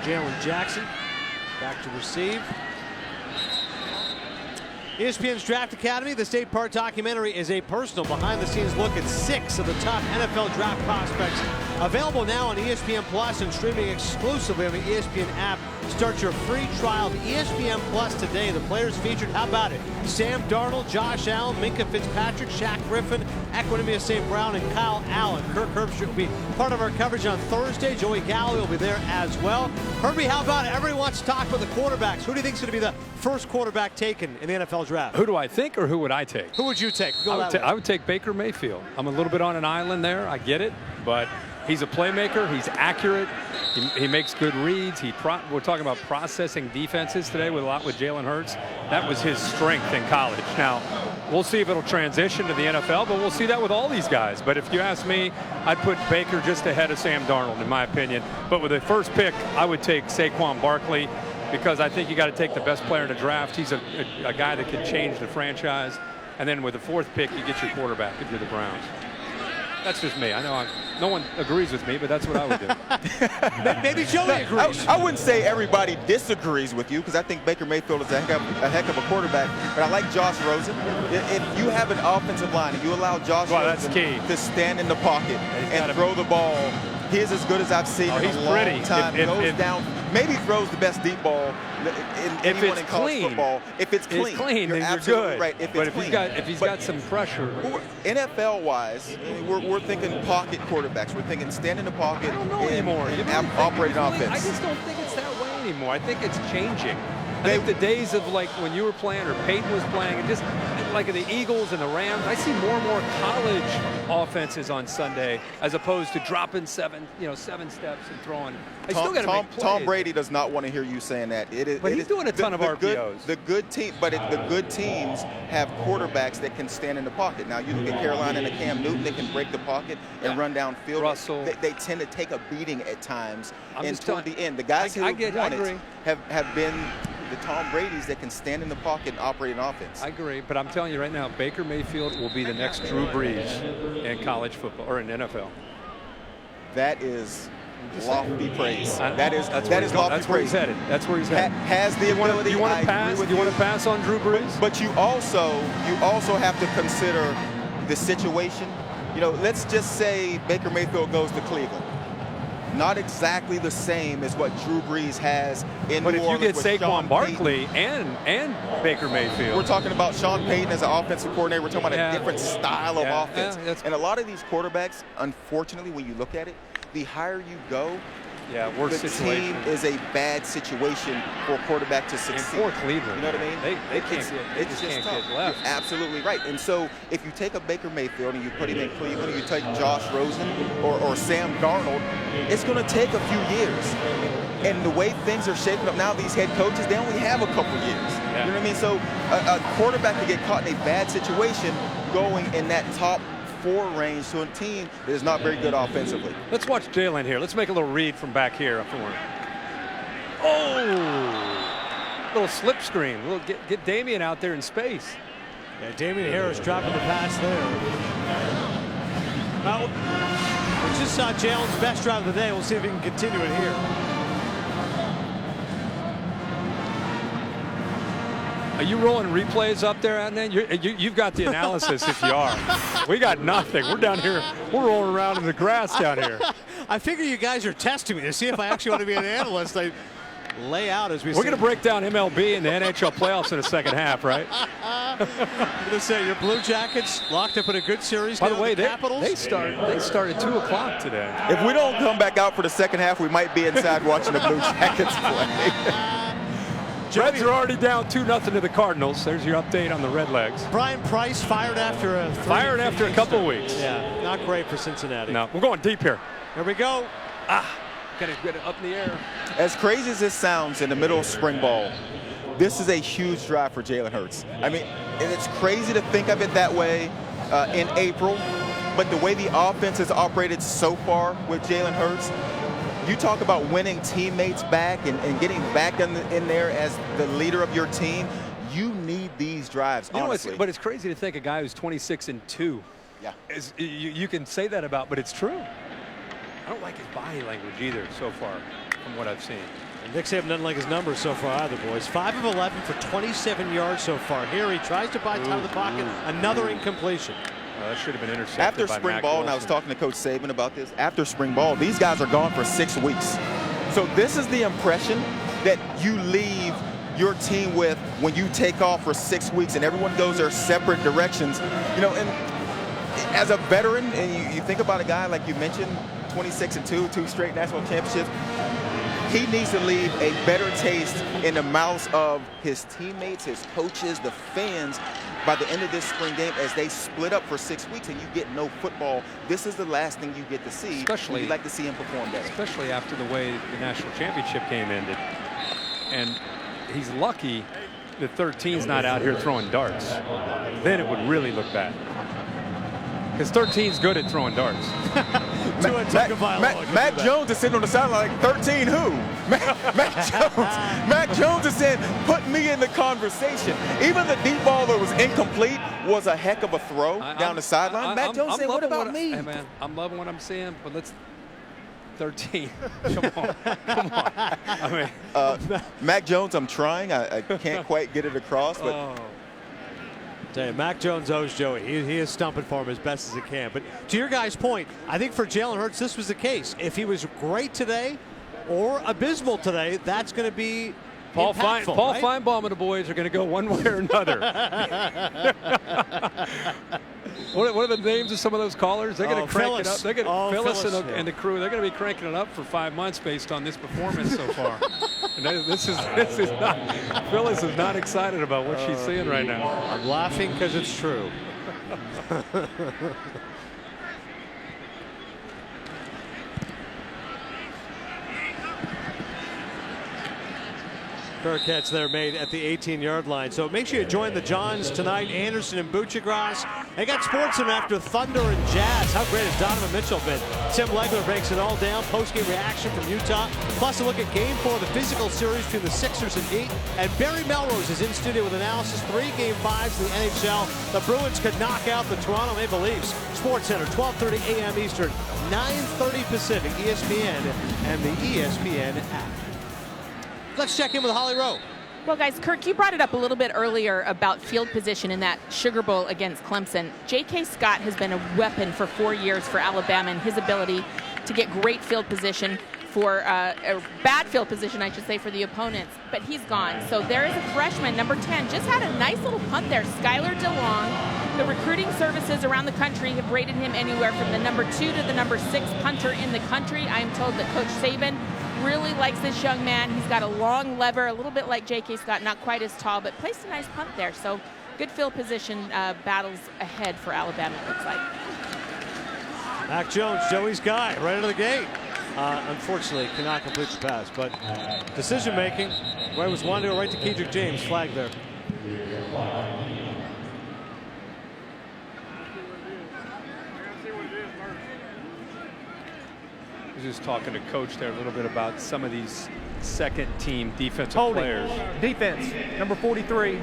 Jalen Jackson back to receive. ESPN's Draft Academy, the State Park documentary, is a personal behind-the-scenes look at 6 of the top NFL draft prospects. Available now on ESPN Plus and streaming exclusively on the ESPN app. Start your free trial of ESPN Plus today. The players featured, how about it? Sam Darnold, Josh Allen, Minka Fitzpatrick, Shaq Griffin, Equinemius St. Brown, and Kyle Allen. Kirk Herbstreit will be part of our coverage on Thursday. Joey Galloway will be there as well. Herbie, how about it? Everyone wants to talk about the quarterbacks. Who do you think is going to be the first quarterback taken in the NFL draft? Who do I think, or who would I take? Who would you take? I would take Baker Mayfield. I'm a little bit on an island there. I get it, but he's a playmaker. He's accurate. He makes good reads. We're talking about processing defenses today with Jalen Hurts. That was his strength in college. Now, we'll see if it'll transition to the NFL, but we'll see that with all these guys. But if you ask me, I'd put Baker just ahead of Sam Darnold, in my opinion. But with the first pick, I would take Saquon Barkley, because I think you got to take the best player in the draft. He's a guy that can change the franchise. And then with the 4th pick, you get your quarterback if you're the Browns. That's just me. I know no one agrees with me, but that's what I would do. Maybe Joey agrees. I wouldn't say everybody disagrees with you, because I think Baker Mayfield is a heck of a quarterback. But I like Josh Rosen. If you have an offensive line and you allow Josh Rosen to stand in the pocket and throw the ball, he is as good as I've seen in a long time. Goes down. Maybe throws the best deep ball in college football. If it's clean, then you're good. Right. But if he's got some pressure. NFL-wise, we're thinking pocket quarterbacks. We're thinking stand in the pocket and operating offense. I just don't think it's that way anymore. I think it's changing. I think the days of like when you were playing or Peyton was playing, and just like the Eagles and the Rams, I see more and more college offenses on Sunday as opposed to dropping 7 steps and throwing. Still got to make plays. Tom Brady does not want to hear you saying that. But he's doing a ton of RPOs. The good teams have quarterbacks that can stand in the pocket. Now you look at Carolina and Cam Newton, they can break the pocket and run downfield. Russell. They tend to take a beating at times. And toward the end, the guys who have won it have been the Tom Brady's that can stand in the pocket and operate an offense. I agree, but I'm telling you right now, Baker Mayfield will be the next Drew Brees in college football or in NFL. That is lofty praise. That is lofty praise. That's where he's headed. That's where he's headed. Has the ability. You want to pass? You want to pass on Drew Brees? But you also have to consider the situation. Let's just say Baker Mayfield goes to Cleveland. Not exactly the same as what Drew Brees has in New Orleans. But if you get Saquon Barkley and Baker Mayfield. We're talking about Sean Payton as an offensive coordinator. We're talking about a different style of offense. And a lot of these quarterbacks, unfortunately, when you look at it, the higher you go, worse the situation. team is a bad situation for a quarterback to succeed. And for Cleveland. You know what I mean? They can't get left. You're absolutely right. And so if you take a Baker Mayfield and you put him in Cleveland, and you take Josh Rosen or Sam Darnold, it's going to take a few years. And the way things are shaping up now, these head coaches, they only have a couple years. You know what I mean? So a quarterback could get caught in a bad situation going in that top 4 range to a team that is not very good offensively. Let's watch Jalen here. Let's make a little read from back here for him. Oh! Little slip screen. Get Damian out there in space. Yeah, Damian Harris dropping the pass there. Well, we just saw Jalen's best drive of the day. We'll see if he can continue it here. Are you rolling replays up there, Adnan? You've got the analysis if you are. We got nothing. We're down here. We're rolling around in the grass down here. I figure you guys are testing me to see if I actually want to be an analyst. I lay out as We're going to break down MLB and the NHL playoffs in the second half, right? I'm going to say your Blue Jackets locked up in a good series. By the way, Capitals. They started 2 o'clock today. If we don't come back out for the second half, we might be inside watching the Blue Jackets play. Reds are already down 2-0 to the Cardinals. There's your update on the Redlegs. Brian Price fired after a couple of weeks. Yeah, not great for Cincinnati. No, we're going deep here. Here we go. Got to get it up in the air. As crazy as this sounds in the middle of spring ball, this is a huge drive for Jalen Hurts. I mean, it's crazy to think of it that way in April, but the way the offense has operated so far with Jalen Hurts, you talk about winning teammates back and getting back in there as the leader of your team. You need these drives, honestly. But it's crazy to think a guy who's 26-2. Yeah. You can say that about, but it's true. I don't like his body language either so far from what I've seen. Nick Saban doesn't like his numbers so far either, boys. 5 of 11 for 27 yards so far. Here he tries to buy time in the pocket. Another incompletion. That should have been intercepted. After by spring Mack ball, Wilson. and I was talking to Coach Saban about this, after spring ball, these guys are gone for 6 weeks. So this is the impression that you leave your team with when you take off for 6 weeks and everyone goes their separate directions. You know, and as a veteran, and you think about a guy like you mentioned, 26-2, 2 straight national championships, he needs to leave a better taste in the mouths of his teammates, his coaches, the fans by the end of this spring game as they split up for 6 weeks and you get no football. This is the last thing you get to see. Especially, you'd like to see him perform better. Especially after the way the national championship game ended. And he's lucky that 13's not out here throwing darts. Then it would really look bad. Because 13's good at throwing darts. Matt Jones is sitting on the sideline like, 13 who? Matt Jones is saying, put me in the conversation. Even the deep ball that was incomplete was a heck of a throw down the sideline. Matt Jones said, what about me? Hey, man, I'm loving what I'm seeing, but let's 13. Come on. Come on. I mean, Mac Jones, I'm trying. I can't quite get it across, but. Tell you, Mac Jones owes Joey. He is stumping for him as best as he can. But to your guys' point, I think for Jalen Hurts, this was the case. If he was great today or abysmal today, that's going to be Paul impactful, Feinbaum and the boys are going to go one way or another. What are the names of some of those callers? They're going to crank it up. They're going to Phyllis and the crew. They're going to be cranking it up for 5 months based on this performance so far. And this is not. Phyllis is not excited about what she's seeing right now. I'm laughing because it's true. Fair catch there made at the 18-yard line. So make sure you join the Johns tonight. Anderson and Buchagras. They got Sportsman after Thunder and Jazz. How great has Donovan Mitchell been? Tim Legler breaks it all down. Post-game reaction from Utah. Plus a look at Game 4 of the physical series between the Sixers and Heat. And Barry Melrose is in studio with analysis. 3 Game 5s in the NHL. The Bruins could knock out the Toronto Maple Leafs. Sports Center, 12:30 a.m. Eastern, 9:30 Pacific, ESPN and the ESPN app. Let's check in with Holly Rowe. Well, guys, Kirk, you brought it up a little bit earlier about field position in that Sugar Bowl against Clemson. J.K. Scott has been a weapon for 4 years for Alabama and his ability to get great field position for a bad field position, I should say, for the opponents. But he's gone. So there is a freshman, number 10, just had a nice little punt there, Skylar DeLong. The recruiting services around the country have rated him anywhere from the number 2 to the number 6 punter in the country. I am told that Coach Saban really likes this young man. He's got a long lever, a little bit like J.K. Scott, not quite as tall, but placed a nice punt there. So good field position battles ahead for Alabama, it looks like. Mac Jones, Joey's guy, right out of the gate. Unfortunately, cannot complete the pass, but decision making. Where was wanting to go right to Kedrick James, flag there. Just talking to Coach there a little bit about some of these second-team defensive players. Defense, number 43,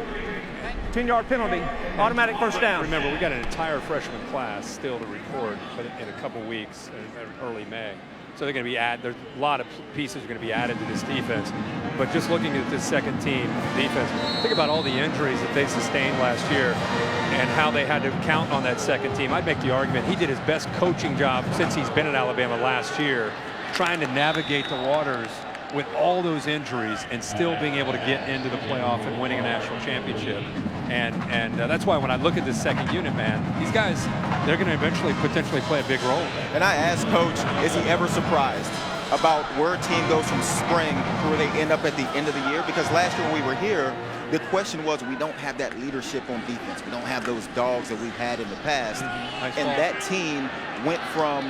10-yard penalty, automatic first down. Remember, we got an entire freshman class still to record in a couple weeks, in early May. So they're going to be there's a lot of pieces are going to be added to this defense. But just looking at this second-team defense, think about all the injuries that they sustained last year and how they had to count on that second team. I'd make the argument he did his best coaching job since he's been at Alabama last year, trying to navigate the waters with all those injuries and still being able to get into the playoff and winning a national championship. And that's why when I look at this second unit, man, these guys, they're going to eventually potentially play a big role. And I asked Coach, is he ever surprised about where a team goes from spring to where they end up at the end of the year? Because last year when we were here, the question was we don't have that leadership on defense. We don't have those dogs that we've had in the past. And that team went from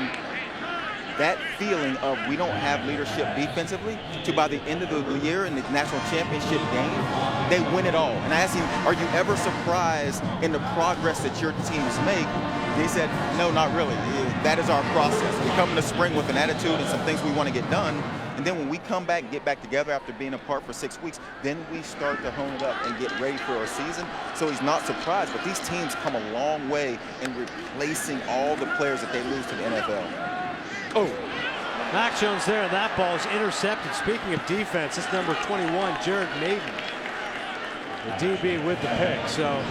that feeling of we don't have leadership defensively to by the end of the year in the national championship game, they win it all. And I asked him, are you ever surprised in the progress that your teams make? He said, no, not really. That is our process. We come in the spring with an attitude and some things we want to get done. And then when we come back and get back together after being apart for 6 weeks, then we start to hone it up and get ready for our season. So he's not surprised, but these teams come a long way in replacing all the players that they lose to the NFL. Oh, Mac Jones there, and that ball is intercepted. Speaking of defense, it's number 21, Jared Maiden, the DB with the pick. So,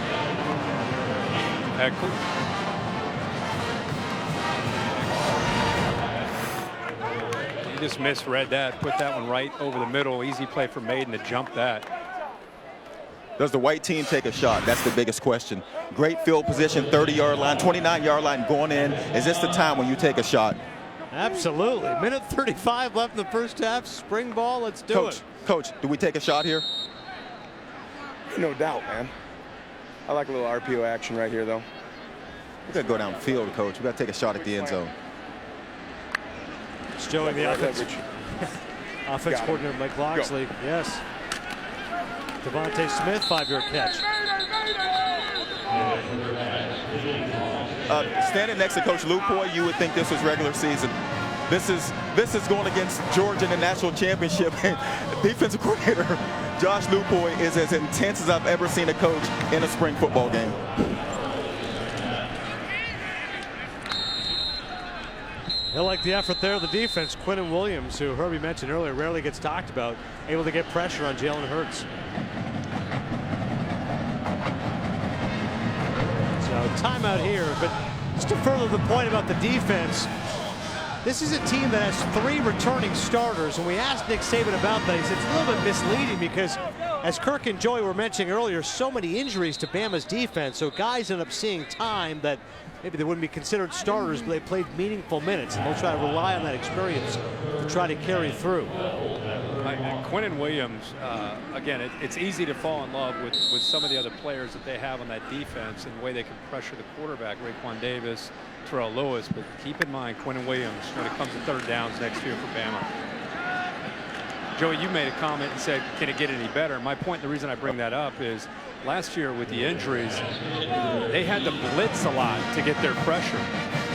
he just misread that, put that one right over the middle. Easy play for Maiden to jump that. Does the white team take a shot? That's the biggest question. Great field position, 30-yard line, 29-yard line going in. Is this the time when you take a shot? Absolutely. Minute 35 left in the first half. Spring ball, let's do it. Coach, do we take a shot here? No doubt, man. I like a little RPO action right here, though. We got to go downfield, Coach. We got to take a shot at the end zone. It's Joey, the offense coordinator, Mike Loxley. Go. Yes. Devontae Smith, 5-yard catch. Standing next to Coach Lupoy, you would think this was regular season. This is going against Georgia in the national championship. Defensive coordinator Josh Lupoy is as intense as I've ever seen a coach in a spring football game. He'll like the effort there. The defense, Quinnen Williams, who Herbie mentioned earlier, rarely gets talked about, able to get pressure on Jalen Hurts. So timeout here, but just to further the point about the defense, this is a team that has 3 returning starters, and we asked Nick Saban about that. He said it's a little bit misleading because, as Kirk and Joey were mentioning earlier, so many injuries to Bama's defense, so guys end up seeing time that maybe they wouldn't be considered starters, but they played meaningful minutes, and they'll try to rely on that experience to try to carry through. Quinnen Williams, again, it's easy to fall in love with some of the other players that they have on that defense and the way they can pressure the quarterback, Raekwon Davis, Terrell Lewis, but keep in mind Quinnen Williams when it comes to third downs next year for Bama. Joey, you made a comment and said, can it get any better? My point, the reason I bring that up is last year with the injuries, they had to blitz a lot to get their pressure.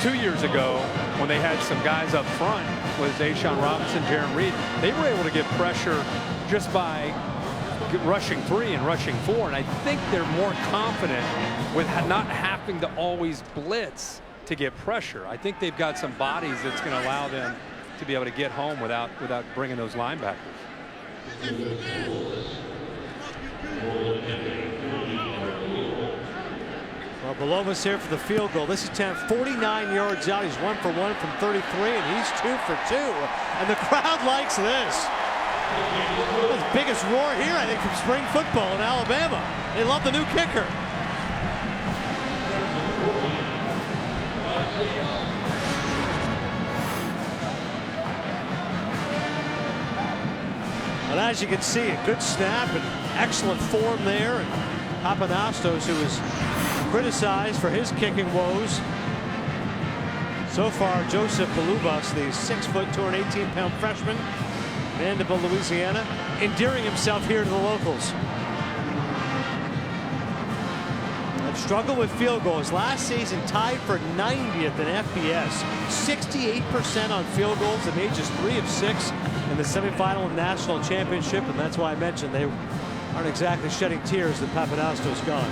2 years ago, when they had some guys up front with Zayshawn Robinson, Jaron Reed, they were able to get pressure just by rushing 3 and rushing 4, and I think they're more confident with not having to always blitz to get pressure. I think they've got some bodies that's going to allow them to be able to get home without bringing those linebackers. Well, Belova's here for the field goal. This is 49 yards out. He's 1 for 1 from 33, and he's 2 for 2. And the crowd likes this. The biggest roar here, I think, from spring football in Alabama. They love the new kicker. And as you can see, a good snap and excellent form there. And Papanastos, who was criticized for his kicking woes. So far, Joseph Balubas, the 6', 218-pound freshman, Mandeville, Louisiana, endearing himself here to the locals. Have struggled with field goals. Last season, tied for 90th in FBS. 68% on field goals at ages 3 of 6 in the semifinal of the national championship, and that's why I mentioned they aren't exactly shedding tears that Papanastos gone.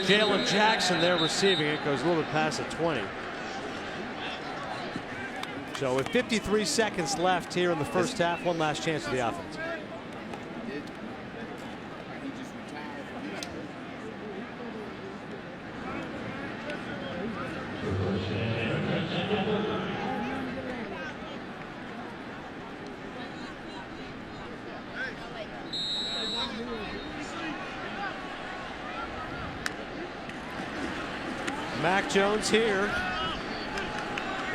Jalen Jackson there receiving it, goes a little bit past the 20. So with 53 seconds left here in the first half, one last chance for the offense. Mac Jones here.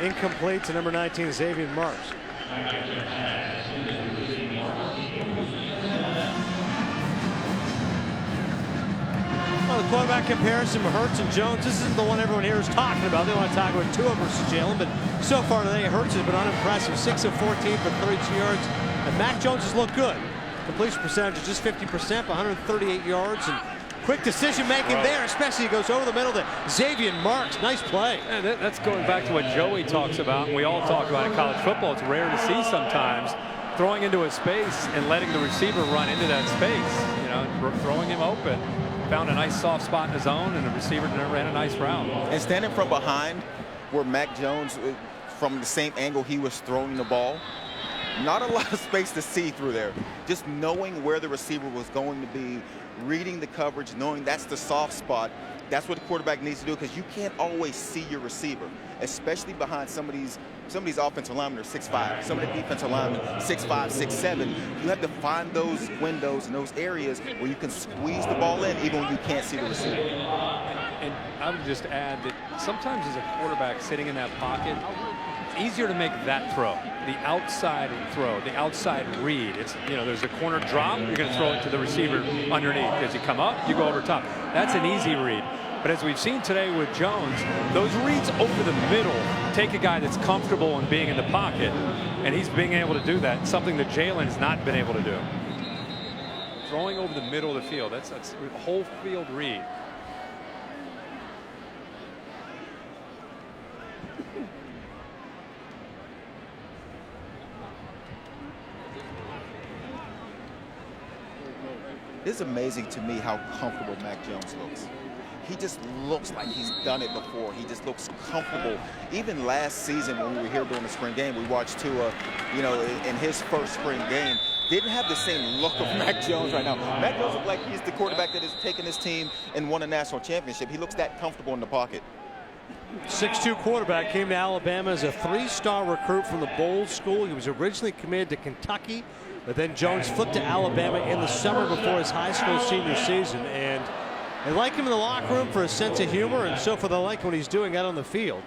Incomplete to number 19, Xavier Marks. Well, the quarterback comparison of Hurts and Jones, this isn't the one everyone here is talking about. They want to talk about Tua versus Jalen, but so far today, Hurts has been unimpressive. 6 of 14 for 32 yards, And Mac Jones has looked good. Completion percentage is just 50%, 138 yards, and quick decision making there, especially he goes over the middle to Xavier Marks. Nice play. And that's going back to what Joey talks about, and we all talk about in college football. It's rare to see sometimes throwing into a space and letting the receiver run into that space, you know, throwing him open. Found a nice soft spot in his zone, and the receiver ran a nice route. And standing from behind where Mac Jones, from the same angle he was throwing the ball, not a lot of space to see through there. Just knowing where the receiver was going to be, reading the coverage, knowing that's the soft spot. That's what the quarterback needs to do, because you can't always see your receiver, especially behind some of these offensive linemen are 6'5", some of the defensive linemen 6'5", 6'7". You have to find those windows and those areas where you can squeeze the ball in even when you can't see the receiver. And I would just add that sometimes as a quarterback sitting in that pocket, it's easier to make that throw, the outside throw, the outside read. It's, you know, there's a corner drop, you're going to throw it to the receiver underneath. As you come up, you go over top. That's an easy read. But as we've seen today with Jones, those reads over the middle take a guy that's comfortable in being in the pocket, and he's being able to do that, something that Jalen has not been able to do. Throwing over the middle of the field, that's a whole field read. It's amazing to me how comfortable Mac Jones looks. He just looks like he's done it before. He just looks comfortable. Even last season when we were here during the spring game, we watched Tua, you know, in his first spring game, didn't have the same look of Mac Jones right now. Mac Jones looks like he's the quarterback that has taken his team and won a national championship. He looks that comfortable in the pocket. 6'2" quarterback, came to Alabama as a 3-star recruit from the Bowles School. He was originally committed to Kentucky, but then Jones flipped to Alabama in the summer before his high school senior season. And they like him in the locker room for his sense of humor, and so for they like what he's doing out on the field.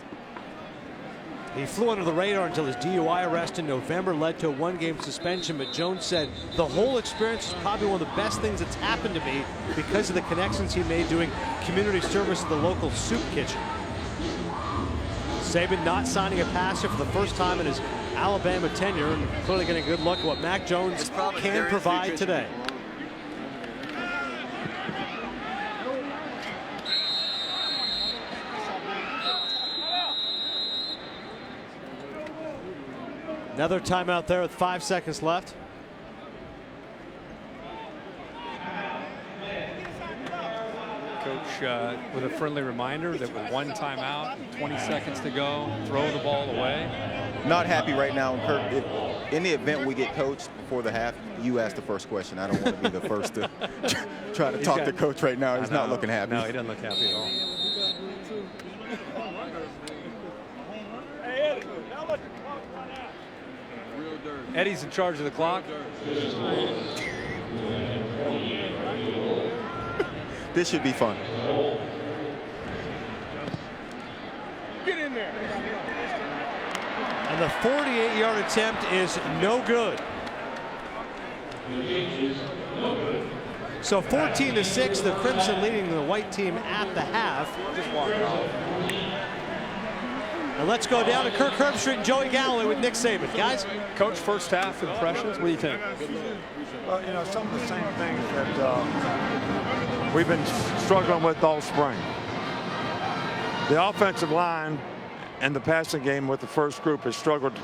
He flew under the radar until his DUI arrest in November led to a 1-game suspension, but Jones said the whole experience is probably one of the best things that's happened to me because of the connections he made doing community service at the local soup kitchen. Saban not signing a passer for the first time in his Alabama tenure, and clearly getting a good look at what Mac Jones can provide today. Another timeout there with 5 seconds left. Coach with a friendly reminder that with 1 timeout, 20 seconds to go, throw the ball away. Not happy right now. Kirk, if in the event we get coached before the half, you ask the first question. I don't want to be the first to try to talk to coach right now. He's not looking happy. No, he doesn't look happy at all. Eddie's in charge of the clock. This should be fun. Get in there. And the 48-yard attempt is no good. So 14-6, the Crimson leading the white team at the half. And let's go down to Kirk Herbstreit and Joey Galloway with Nick Saban. Guys? Coach, first half impressions, what do you think? Well, you know, some of the same things that we've been struggling with all spring. The offensive line and the passing game with the first group has struggled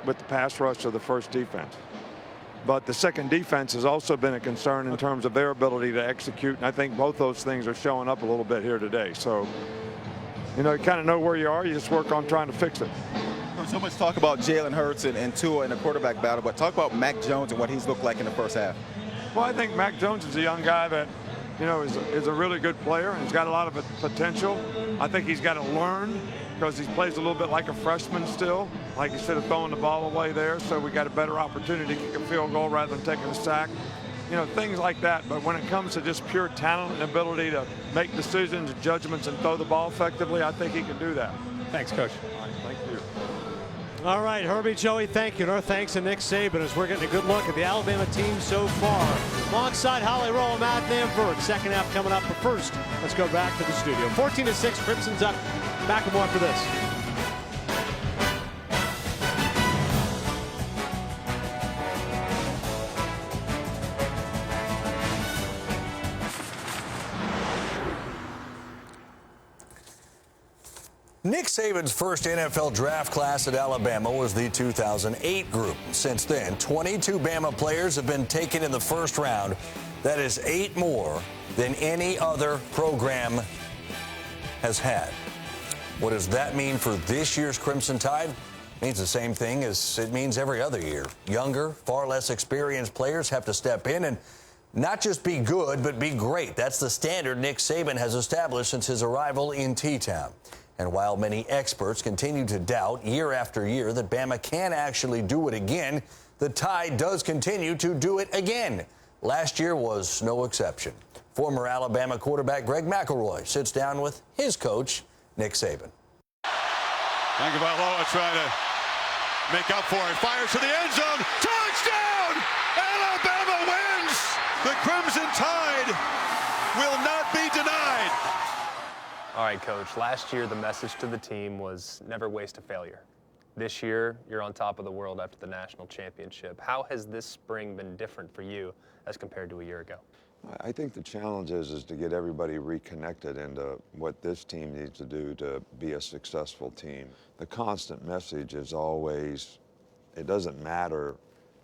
with the pass rush of the first defense. But the second defense has also been a concern in terms of their ability to execute, and I think both those things are showing up a little bit here today. So, you know, you kind of know where you are. You just work on trying to fix it. So much talk about Jalen Hurts and Tua in the quarterback battle, but talk about Mac Jones and what he's looked like in the first half. Well, I think Mac Jones is a young guy that, you know, is a really good player and he's got a lot of potential. I think he's got to learn because he plays a little bit like a freshman still, like instead of throwing the ball away there. So we got a better opportunity to kick a field goal rather than taking a sack. You know, things like that. But when it comes to just pure talent and ability to make decisions and judgments and throw the ball effectively, I think he can do that. Thanks, Coach. All right, thank you. All right, Herbie, Joey, thank you. And our thanks to Nick Saban as we're getting a good look at the Alabama team so far. Alongside Holly Roll and Matt Van Vert. Second half coming up. But first, let's go back to the studio. 14-6, Crimson's up. Back with more after this. Nick Saban's first NFL draft class at Alabama was the 2008 group. Since then, 22 Bama players have been taken in the first round. That is 8 more than any other program has had. What does that mean for this year's Crimson Tide? It means the same thing as it means every other year. Younger, far less experienced players have to step in and not just be good, but be great. That's the standard Nick Saban has established since his arrival in T-Town. And while many experts continue to doubt year after year that Bama can actually do it again, the Tide does continue to do it again. Last year was no exception. Former Alabama quarterback Greg McElroy sits down with his coach, Nick Saban. Tagovailoa trying to make up for it. Fires to the end zone. Touchdown! Alabama wins! The Crimson Tide will not be denied. All right, Coach. Last year, the message to the team was never waste a failure. This year, you're on top of the world after the national championship. How has this spring been different for you as compared to a year ago? I think the challenge is to get everybody reconnected into what this team needs to do to be a successful team. The constant message is always, it doesn't matter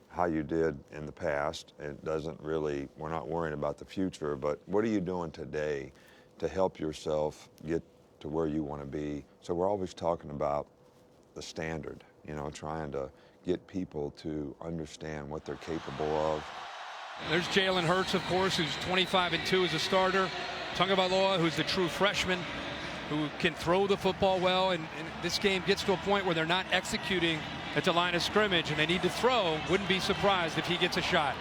how you did in the past. It doesn't really, we're not worrying about the future, but what are you doing today to help yourself get to where you want to be? So we're always talking about the standard, trying to get people to understand what they're capable of. There's Jalen Hurts, of course, who's 25-2 as a starter. Tagovailoa, who's the true freshman, who can throw the football well. And this game gets to a point where they're not executing at the line of scrimmage and they need to throw. Wouldn't be surprised if he gets a shot.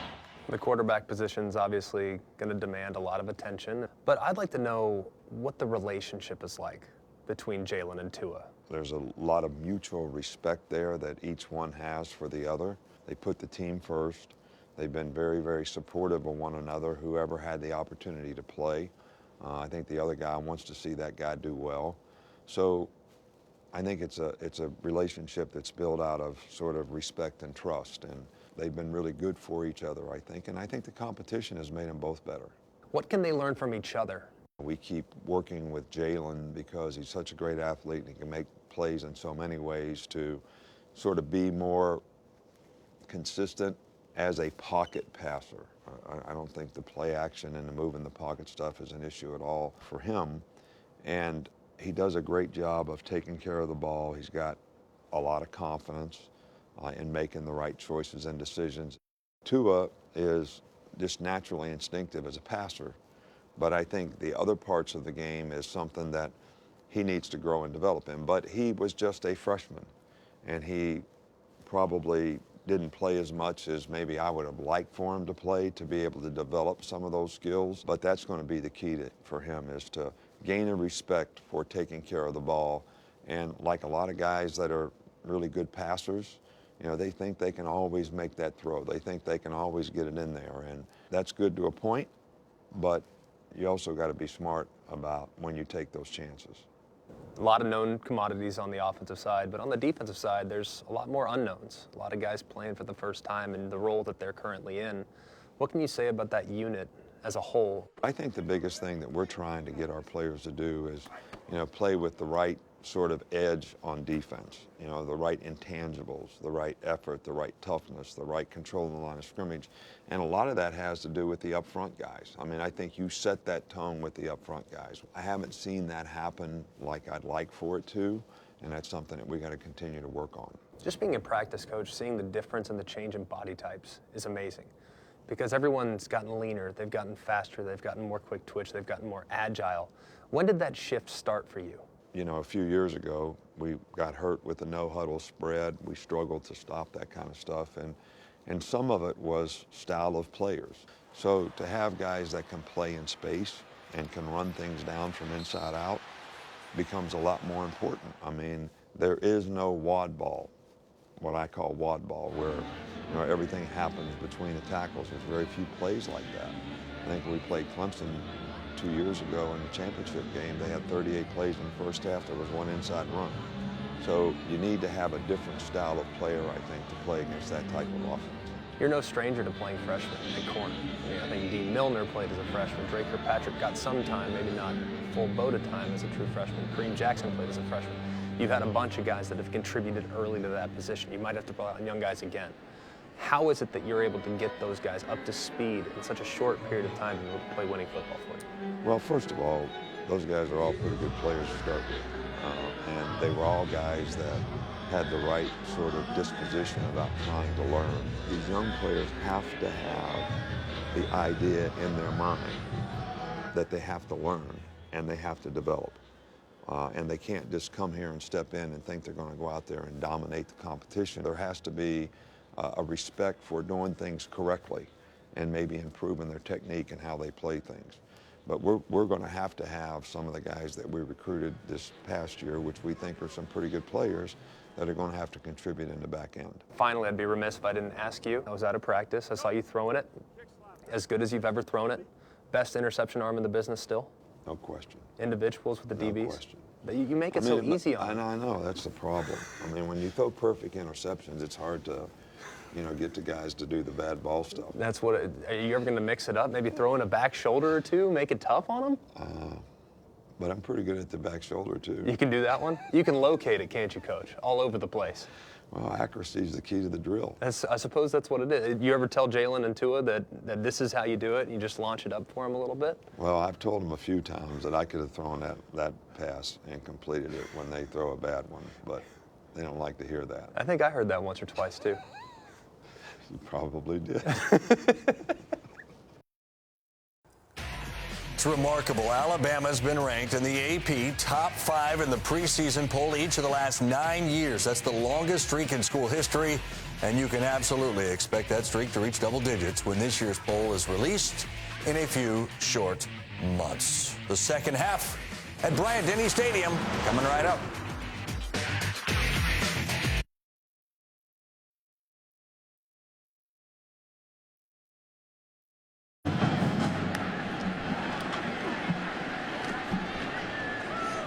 The quarterback position's obviously going to demand a lot of attention, but I'd like to know what the relationship is like between Jalen and Tua. There's a lot of mutual respect there that each one has for the other. They put the team first. They've been very, very supportive of one another, whoever had the opportunity to play. I think the other guy wants to see that guy do well. So I think it's a relationship that's built out of sort of respect and trust, and they've been really good for each other, I think, and I think the competition has made them both better. What can they learn from each other? We keep working with Jalen because he's such a great athlete and he can make plays in so many ways to sort of be more consistent as a pocket passer. I don't think the play action and the move in the pocket stuff is an issue at all for him. And he does a great job of taking care of the ball. He's got a lot of confidence in making the right choices and decisions. Tua is just naturally instinctive as a passer, but I think the other parts of the game is something that he needs to grow and develop in. But he was just a freshman, and he probably didn't play as much as maybe I would have liked for him to play to be able to develop some of those skills. But that's going to be the key for him, is to gain a respect for taking care of the ball. And like a lot of guys that are really good passers, they think they can always make that throw. They think they can always get it in there. And that's good to a point, but you also got to be smart about when you take those chances. A lot of known commodities on the offensive side, but on the defensive side, there's a lot more unknowns. A lot of guys playing for the first time in the role that they're currently in. What can you say about that unit as a whole? I think the biggest thing that we're trying to get our players to do is, play with the right sort of edge on defense, the right intangibles, the right effort, the right toughness, the right control in the line of scrimmage. And a lot of that has to do with the up-front guys. I mean, I think you set that tone with the up-front guys. I haven't seen that happen like I'd like for it to, and that's something that we got to continue to work on. Just being in practice, Coach, seeing the difference in the change in body types is amazing, because everyone's gotten leaner, they've gotten faster, they've gotten more quick twitch, they've gotten more agile. When did that shift start for you? A few years ago, we got hurt with the no-huddle spread. We struggled to stop that kind of stuff, and some of it was style of players. So to have guys that can play in space and can run things down from inside out becomes a lot more important. I mean, there is no wad ball, what I call wad ball, where everything happens between the tackles. There's very few plays like that. I think we played Clemson 2 years ago in the championship game. They had 38 plays in the first half. There was one inside run. So you need to have a different style of player, I think, to play against that type of offense. You're no stranger to playing freshmen at corner. I mean, I think Dean Milner played as a freshman. Drake Kirkpatrick got some time, maybe not full boat of time as a true freshman. Kareem Jackson played as a freshman. You've had a bunch of guys that have contributed early to that position. You might have to rely on young guys again. How is it that you're able to get those guys up to speed in such a short period of time to play winning football for you? Well, first of all, those guys are all pretty good players to start with. And they were all guys that had the right sort of disposition about trying to learn. These young players have to have the idea in their mind that they have to learn and they have to develop. And they can't just come here and step in and think they're going to go out there and dominate the competition. There has to be a respect for doing things correctly and maybe improving their technique and how they play things. But we're going to have some of the guys that we recruited this past year, which we think are some pretty good players, that are going to have to contribute in the back end. Finally, I'd be remiss if I didn't ask you. I was out of practice. I saw you throwing it. As good as you've ever thrown it. Best interception arm in the business still? No question. Individuals with the DBs? No question. But you make it so easy on them. I know, that's the problem. I mean, when you throw perfect interceptions, it's hard to, get the guys to do the bad ball stuff. That's what, are you ever going to mix it up? Maybe throw in a back shoulder or two, make it tough on them? But I'm pretty good at the back shoulder, too. You can do that one? You can locate it, can't you, Coach? All over the place. Well, accuracy is the key to the drill. I suppose that's what it is. You ever tell Jalen and Tua that this is how you do it, and you just launch it up for him a little bit? Well, I've told them a few times that I could have thrown that pass and completed it when they throw a bad one, but they don't like to hear that. I think I heard that once or twice, too. You probably did. It's remarkable. Alabama's been ranked in the AP top 5 in the preseason poll each of the last 9 years. That's the longest streak in school history, and you can absolutely expect that streak to reach double digits when this year's poll is released in a few short months. The second half at Bryant-Denny Stadium coming right up.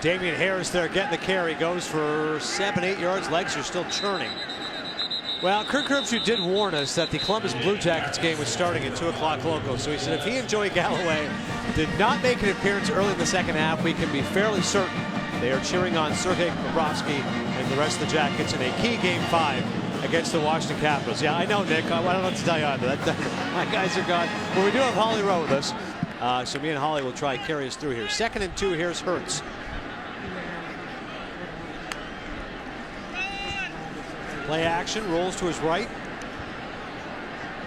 Damian Harris there getting the carry, goes for 7-8 yards. Legs are still churning. Well, Kirk Herbstreit did warn us that the Columbus Blue Jackets game was starting at 2 o'clock local. So he said if he and Joey Galloway did not make an appearance early in the second half, we can be fairly certain they are cheering on Sergei Bobrovsky and the rest of the Jackets in a key Game 5 against the Washington Capitals. Yeah, I know, Nick. I don't know what to tell you either. My guys are gone. But we do have Holly Rowe with us. So me and Holly will try to carry us through here. 2nd and 2, here's Hurts. Play action, rolls to his right.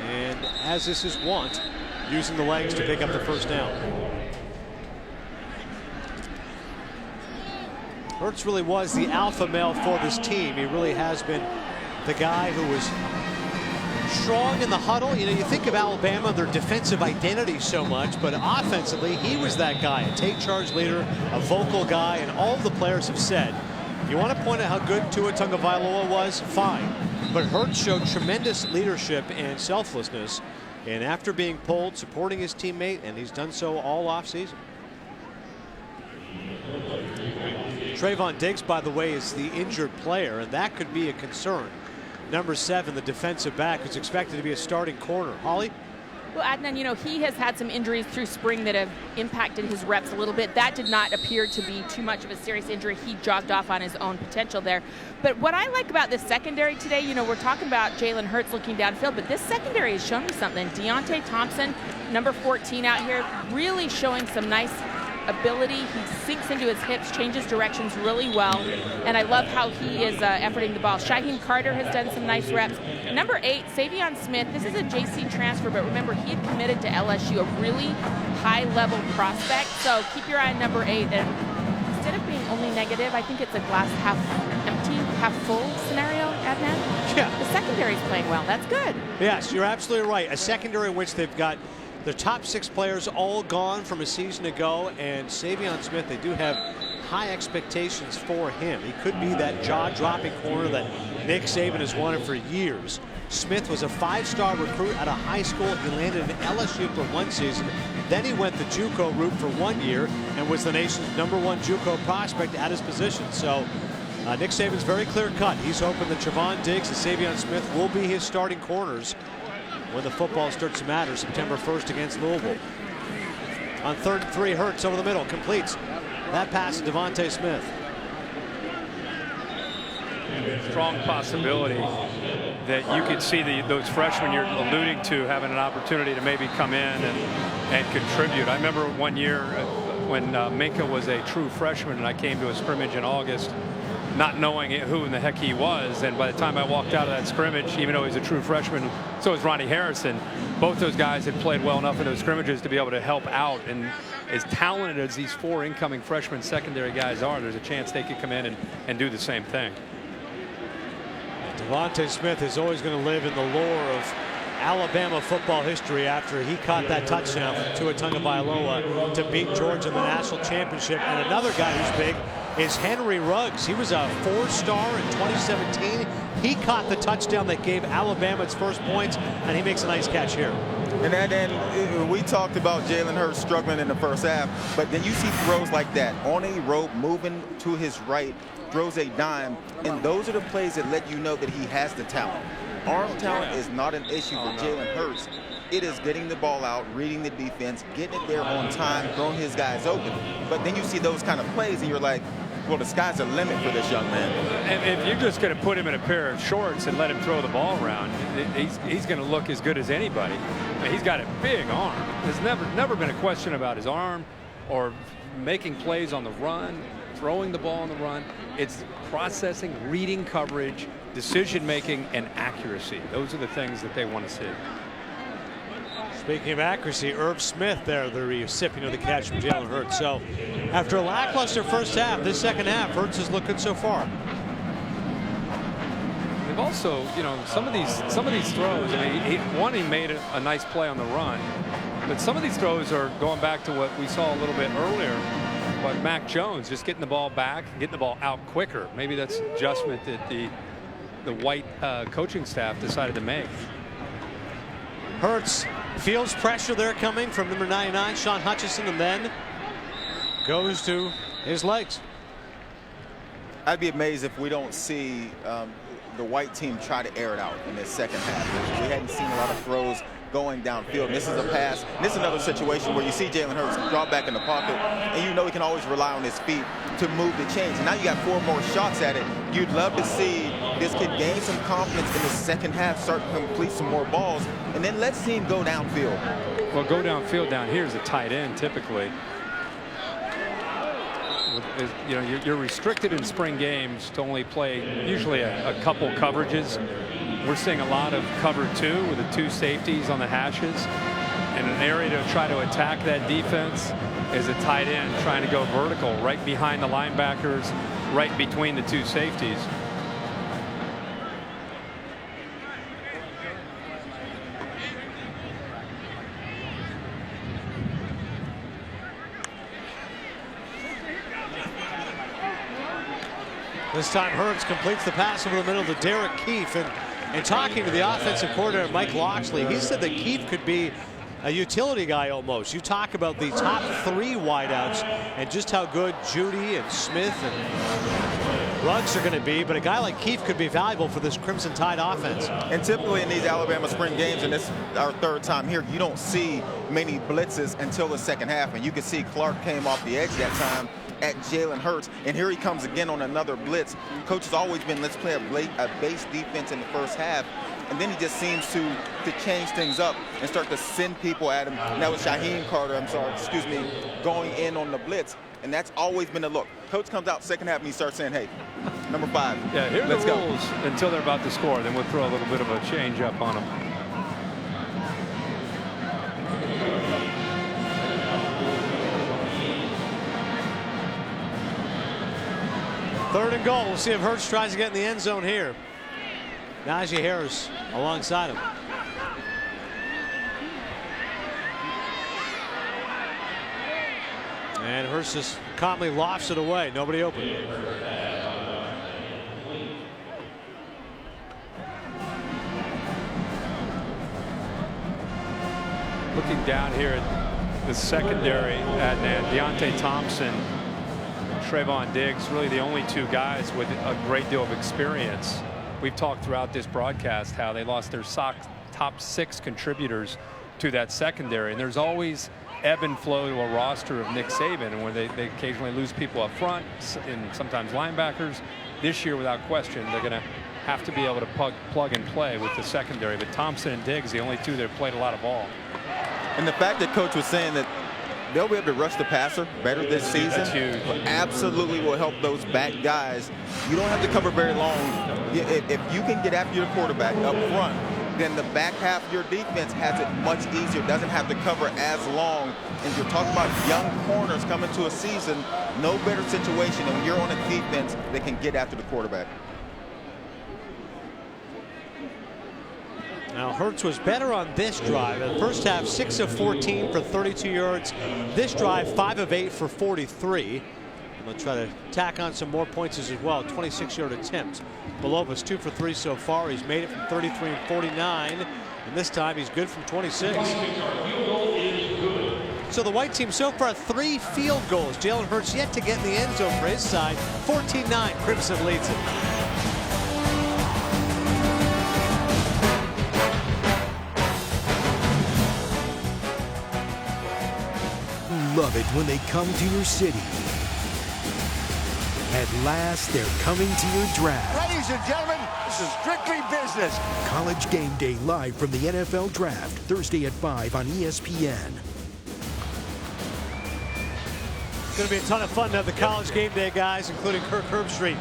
And as this is wont, using the legs to pick up the first down. Hurts really was the alpha male for this team. He really has been the guy who was strong in the huddle. You think of Alabama, their defensive identity so much, but offensively, he was that guy, a take-charge leader, a vocal guy, and all of the players have said, you want to point out how good Tua Tagovailoa was? Fine. But Hurts showed tremendous leadership and selflessness. And after being pulled, supporting his teammate, and he's done so all offseason. Trayvon Diggs, by the way, is the injured player, and that could be a concern. Number 7, the defensive back, who's expected to be a starting corner. Holly? Well, Adnan, he has had some injuries through spring that have impacted his reps a little bit. That did not appear to be too much of a serious injury. He jogged off on his own potential there. But what I like about this secondary today, we're talking about Jalen Hurts looking downfield, but this secondary has shown me something. Deontay Thompson, number 14 out here, really showing some nice ability. He sinks into his hips, changes directions really well, and I love how he is efforting the ball. Shaheem Carter has done some nice reps. Number 8, Savion Smith. This is a JC transfer, but remember, he had committed to LSU, a really high-level prospect, so keep your eye on number 8. And instead of being only negative, I think it's a glass half empty, half full scenario, Adnan. Yeah. The secondary's playing well. That's good. Yes, you're absolutely right. A secondary in which they've got their top 6 players all gone from a season ago, and Savion Smith, they do have high expectations for him. He could be that jaw-dropping corner that Nick Saban has wanted for years. Smith was a 5-star recruit out of high school. He landed in LSU for 1 season. Then he went the JUCO route for 1 year and was the nation's #1 JUCO prospect at his position. So Nick Saban's very clear-cut. He's hoping that Trevon Diggs and Savion Smith will be his starting corners. when the football starts to matter, September 1st against Louisville. On 3rd and 3, Hurts over the middle, completes that pass to Devontae Smith. Strong possibility that you could see those freshmen you're alluding to having an opportunity to maybe come in and contribute. I remember one year when Minka was a true freshman and I came to a scrimmage in August not knowing who in the heck he was, and by the time I walked out of that scrimmage, even though he's a true freshman, so was Ronnie Harrison, both those guys had played well enough in those scrimmages to be able to help out. And as talented as these 4 incoming freshman secondary guys are, there's a chance they could come in and do the same thing. Devontae Smith is always going to live in the lore of Alabama football history after he caught that touchdown from Tua Tagovailoa to beat Georgia in the national championship. And another guy who's big is Henry Ruggs. He was a 4-star in 2017. He caught the touchdown that gave Alabama its first points, and he makes a nice catch here. And then we talked about Jalen Hurts struggling in the first half, but then you see throws like that on a rope, moving to his right, throws a dime, and those are the plays that let you know that he has the talent. Arm talent is not an issue for Jalen Hurts. It is getting the ball out, reading the defense, getting it there on time, throwing his guys open. But then you see those kind of plays and you're like, well, the sky's the limit for this young man. And if you're just going to put him in a pair of shorts and let him throw the ball around, he's going to look as good as anybody. I mean, he's got a big arm. There's never been a question about his arm or making plays on the run, throwing the ball on the run. It's processing, reading coverage, decision-making, and accuracy. Those are the things that they want to see. Speaking of accuracy, Irv Smith there, the recipient of the catch from Jalen Hurts. So after a lackluster first half, this second half, Hurts has looked good so far. They've also, some of these throws, I mean, he made a nice play on the run, but some of these throws are going back to what we saw a little bit earlier, but Mac Jones just getting the ball back, getting the ball out quicker. Maybe that's an adjustment that the White coaching staff decided to make. Hurts feels pressure there coming from number 99, Sean Hutchinson, and then goes to his legs. I'd be amazed if we don't see the White team try to air it out in this second half. We hadn't seen a lot of throws going downfield. And this is a pass. And this is another situation where you see Jalen Hurts drop back in the pocket, and you know he can always rely on his feet to move the chains. And now you got 4 more shots at it. You'd love to see this kid gain some confidence in the second half, start to complete some more balls, and then let's see him go downfield. Well, go downfield down here is a tight end typically. You're restricted in spring games to only play usually a couple coverages. We're seeing a lot of cover 2 with the 2 safeties on the hashes, and an area to try to attack that defense is a tight end trying to go vertical right behind the linebackers, right between the 2 safeties. This time Hurts completes the pass over the middle to Derek Keefe. And talking to the offensive coordinator, Mike Loxley, he said that Keefe could be a utility guy almost. You talk about the top 3 wideouts and just how good Judy and Smith and Ruggs are going to be, but a guy like Keefe could be valuable for this Crimson Tide offense. And typically in these Alabama spring games, and this is our 3rd time here, you don't see many blitzes until the second half. And you can see Clark came off the edge that time at Jalen Hurts, and here he comes again on another blitz. Coach has always been, let's play a base defense in the first half, and then he just seems to change things up and start to send people at him. And that was Shaheem Carter, going in on the blitz, and that's always been the look. Coach comes out second half and he starts saying, hey, number 5, yeah, here are let's the go. rules until they're about to score, then we'll throw a little bit of a change up on them. Third and goal. We'll see if Hurts tries to get in the end zone here. Najee Harris alongside him. And Hurts just calmly lofts it away. Nobody open. Looking down here at the secondary at Deontay Thompson, Trayvon Diggs, really the only 2 guys with a great deal of experience. We've talked throughout this broadcast how they lost their top 6 contributors to that secondary. And there's always ebb and flow to a roster of Nick Saban, and when they occasionally lose people up front and sometimes linebackers. This year, without question, they're going to have to be able to plug and play with the secondary. But Thompson and Diggs, the only two that have played a lot of ball. And the fact that Coach was saying that they'll be able to rush the passer better this season absolutely will help those back guys. You don't have to cover very long. If you can get after your quarterback up front, then the back half of your defense has it much easier, doesn't have to cover as long. And you're talking about young corners coming to a season, no better situation than when you're on a defense that can get after the quarterback. Now, Hurts was better on this drive. In the first half, 6 of 14 for 32 yards. This drive, 5 of 8 for 43. And they'll try to tack on some more points as well. 26-yard attempt. Belova's 2 for 3 so far. He's made it from 33 and 49. And this time, he's good from 26. So the white team so far 3 field goals. Jalen Hurts yet to get in the end zone for his side. 14-9, Crimson leads it. Love it when they come to your city. At last, they're coming to your draft. Ladies and gentlemen, this is strictly business. College Game Day live from the NFL Draft, Thursday at 5 on ESPN. It's going to be a ton of fun to have the College Game Day guys, including Kirk Herbstreit,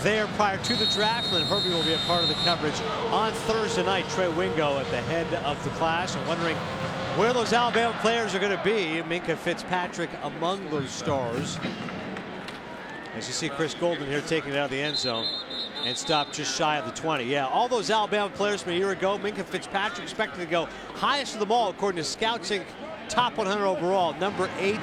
there prior to the draft. And then Herbie will be a part of the coverage on Thursday night. Trey Wingo at the head of the class. I'm wondering where those Alabama players are going to be. Minkah Fitzpatrick among those stars. As you see Chris Golden here taking it out of the end zone and stopped just shy of the 20. Yeah, all those Alabama players from a year ago. Minkah Fitzpatrick expected to go highest of them all according to Scouts, top 100 overall. Number 8,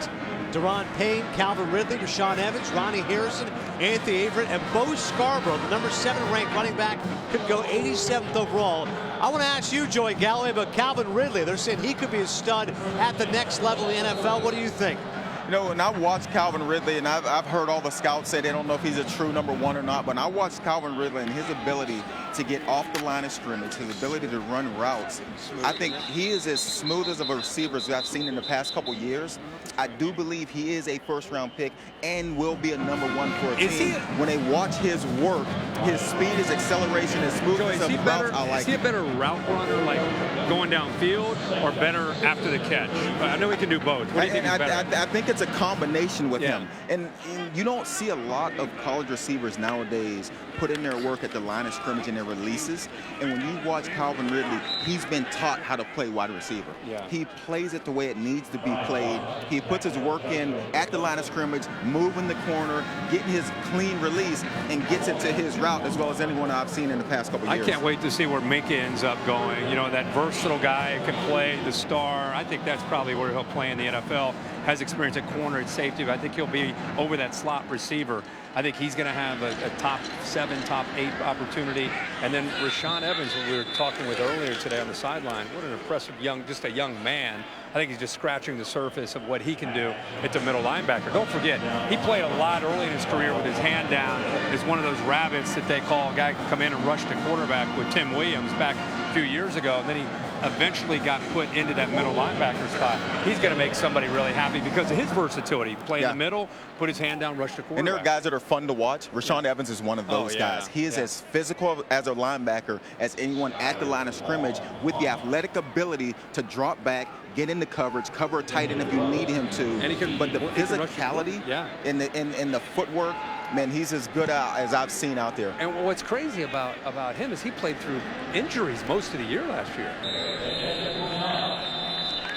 Deron Payne, Calvin Ridley, Rashaan Evans, Ronnie Harrison, Anthony Averett, and Bo Scarborough, the number 7 ranked running back, could go 87th overall. I want to ask you, Joey Galloway, about Calvin Ridley. They're saying he could be a stud at the next level in the NFL. What do you think? You know, and I've watched Calvin Ridley, and I've heard all the scouts say they don't know if he's a true number 1 or not, but I watched Calvin Ridley and his ability to get off the line of scrimmage, his ability to run routes. I think he is as smooth as of a receiver as I've seen in the past couple years. I do believe he is a first-round pick and will be a number 1 for a team. When they watch his work, his speed, his acceleration, his smoothness of routes, I like Is he a better route runner, like going downfield, or better after the catch? I know he can do both. What do you think is better? I think it's a combination with him. And you don't see a lot of college receivers nowadays put in their work at the line of scrimmage in their releases. And when you watch Calvin Ridley, he's been taught how to play wide receiver. He plays it the way it needs to be played. He puts his work in at the line of scrimmage, moving the corner, getting his clean release, and gets it to his route as well as anyone I've seen in the past couple years. I can't wait to see where Minkah ends up going. You know, that versatile guy who can play the star. I think that's probably where he'll play in the NFL. Has experience at corner and safety, but I think he'll be over that slot receiver. I think he's going to have a top 7, top 8 opportunity. And then Rashaan Evans, who we were talking with earlier today on the sideline, what an impressive just a young man. I think he's just scratching the surface of what he can do at the middle linebacker. Don't forget, he played a lot early in his career with his hand down as one of those rabbits that they call a guy can come in and rush the quarterback with Tim Williams back a few years ago. And then he eventually got put into that middle linebacker spot. He's going to make somebody really happy because of his versatility. Play in the middle, put his hand down, rush the quarterback. And there are guys that are fun to watch. Rashaan Evans is one of those guys. He is as physical as a linebacker as anyone at the line of scrimmage, with the athletic ability to drop back, get into coverage, cover a tight end if you need him to. And he can, but the physicality and the footwork, man, he's as good as I've seen out there. And what's crazy about him is he played through injuries most of the year last year.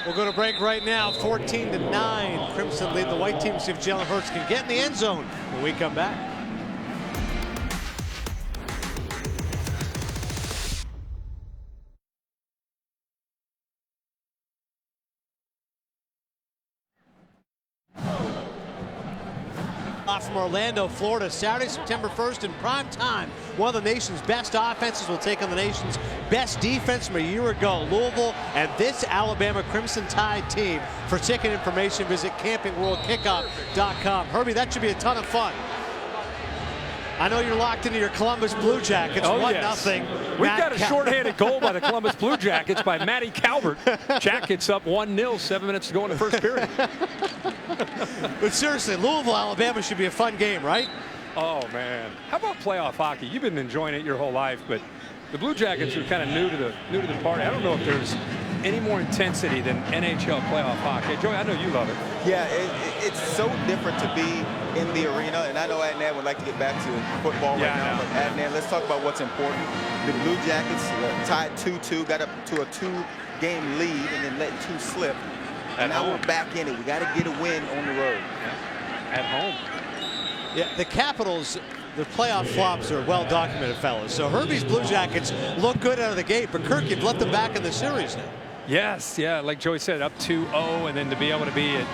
We'll go to break right now. 14-9. Crimson lead the white team. See if Jalen Hurts can get in the end zone when we come back. From Orlando, Florida, Saturday, September 1st in prime time. One of the nation's best offenses will take on the nation's best defense from a year ago. Louisville and this Alabama Crimson Tide team. For ticket information, visit campingworldkickoff.com. Herbie, that should be a ton of fun. I know you're locked into your Columbus Blue Jackets. Oh, 1-0. yes. We've got a shorthanded goal by the Columbus Blue Jackets by Matty Calvert. Jackets up 1-0, 7 minutes to go in the first period. But seriously, Louisville, Alabama should be a fun game, right? Oh, man. How about playoff hockey? You've been enjoying it your whole life, but the Blue Jackets are kind of new to the party. I don't know if there's any more intensity than NHL playoff hockey. Joey, I know you love it. Yeah, it's so different to be in the arena, and I know Adnan would like to get back to football right now, but Adnan, let's talk about what's important. The Blue Jackets tied 2-2, got up to a 2-game lead, and then let 2 slip. And now we're back in it. We got to get a win on the road. Yeah. At home. Yeah, the Capitals, the playoff flops are well documented, fellas. So Herbie's Blue Jackets look good out of the gate, but Kirk, you've left them back in the series now. Yes, yeah, like Joey said, up 2-0, and then to be able to be at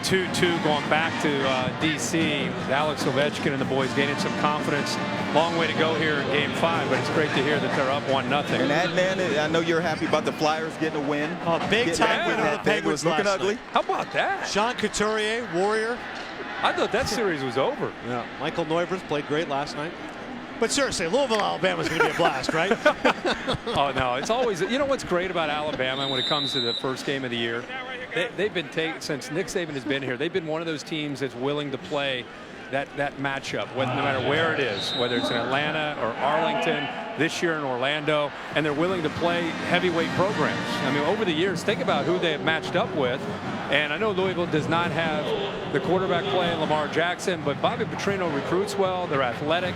2-2 going back to D.C. Alex Ovechkin and the boys gaining some confidence. Long way to go here in Game 5, but it's great to hear that they're up 1-0. And Adnan, I know you're happy about the Flyers getting a win. Big time win over the Penguins looking last ugly. night. How about that? Sean Couturier, Warrior. I thought that series was over. Yeah, Michael Neuvirth played great last night. But seriously, Louisville, Alabama's going to be a blast, right? Oh, no, it's always, you know what's great about Alabama when it comes to the first game of the year? They've been taking, since Nick Saban has been here, they've been one of those teams that's willing to play that matchup, no matter where it is, whether it's in Atlanta or Arlington, this year in Orlando, and they're willing to play heavyweight programs. I mean, over the years, think about who they have matched up with. And I know Louisville does not have the quarterback play in Lamar Jackson, but Bobby Petrino recruits well. They're athletic.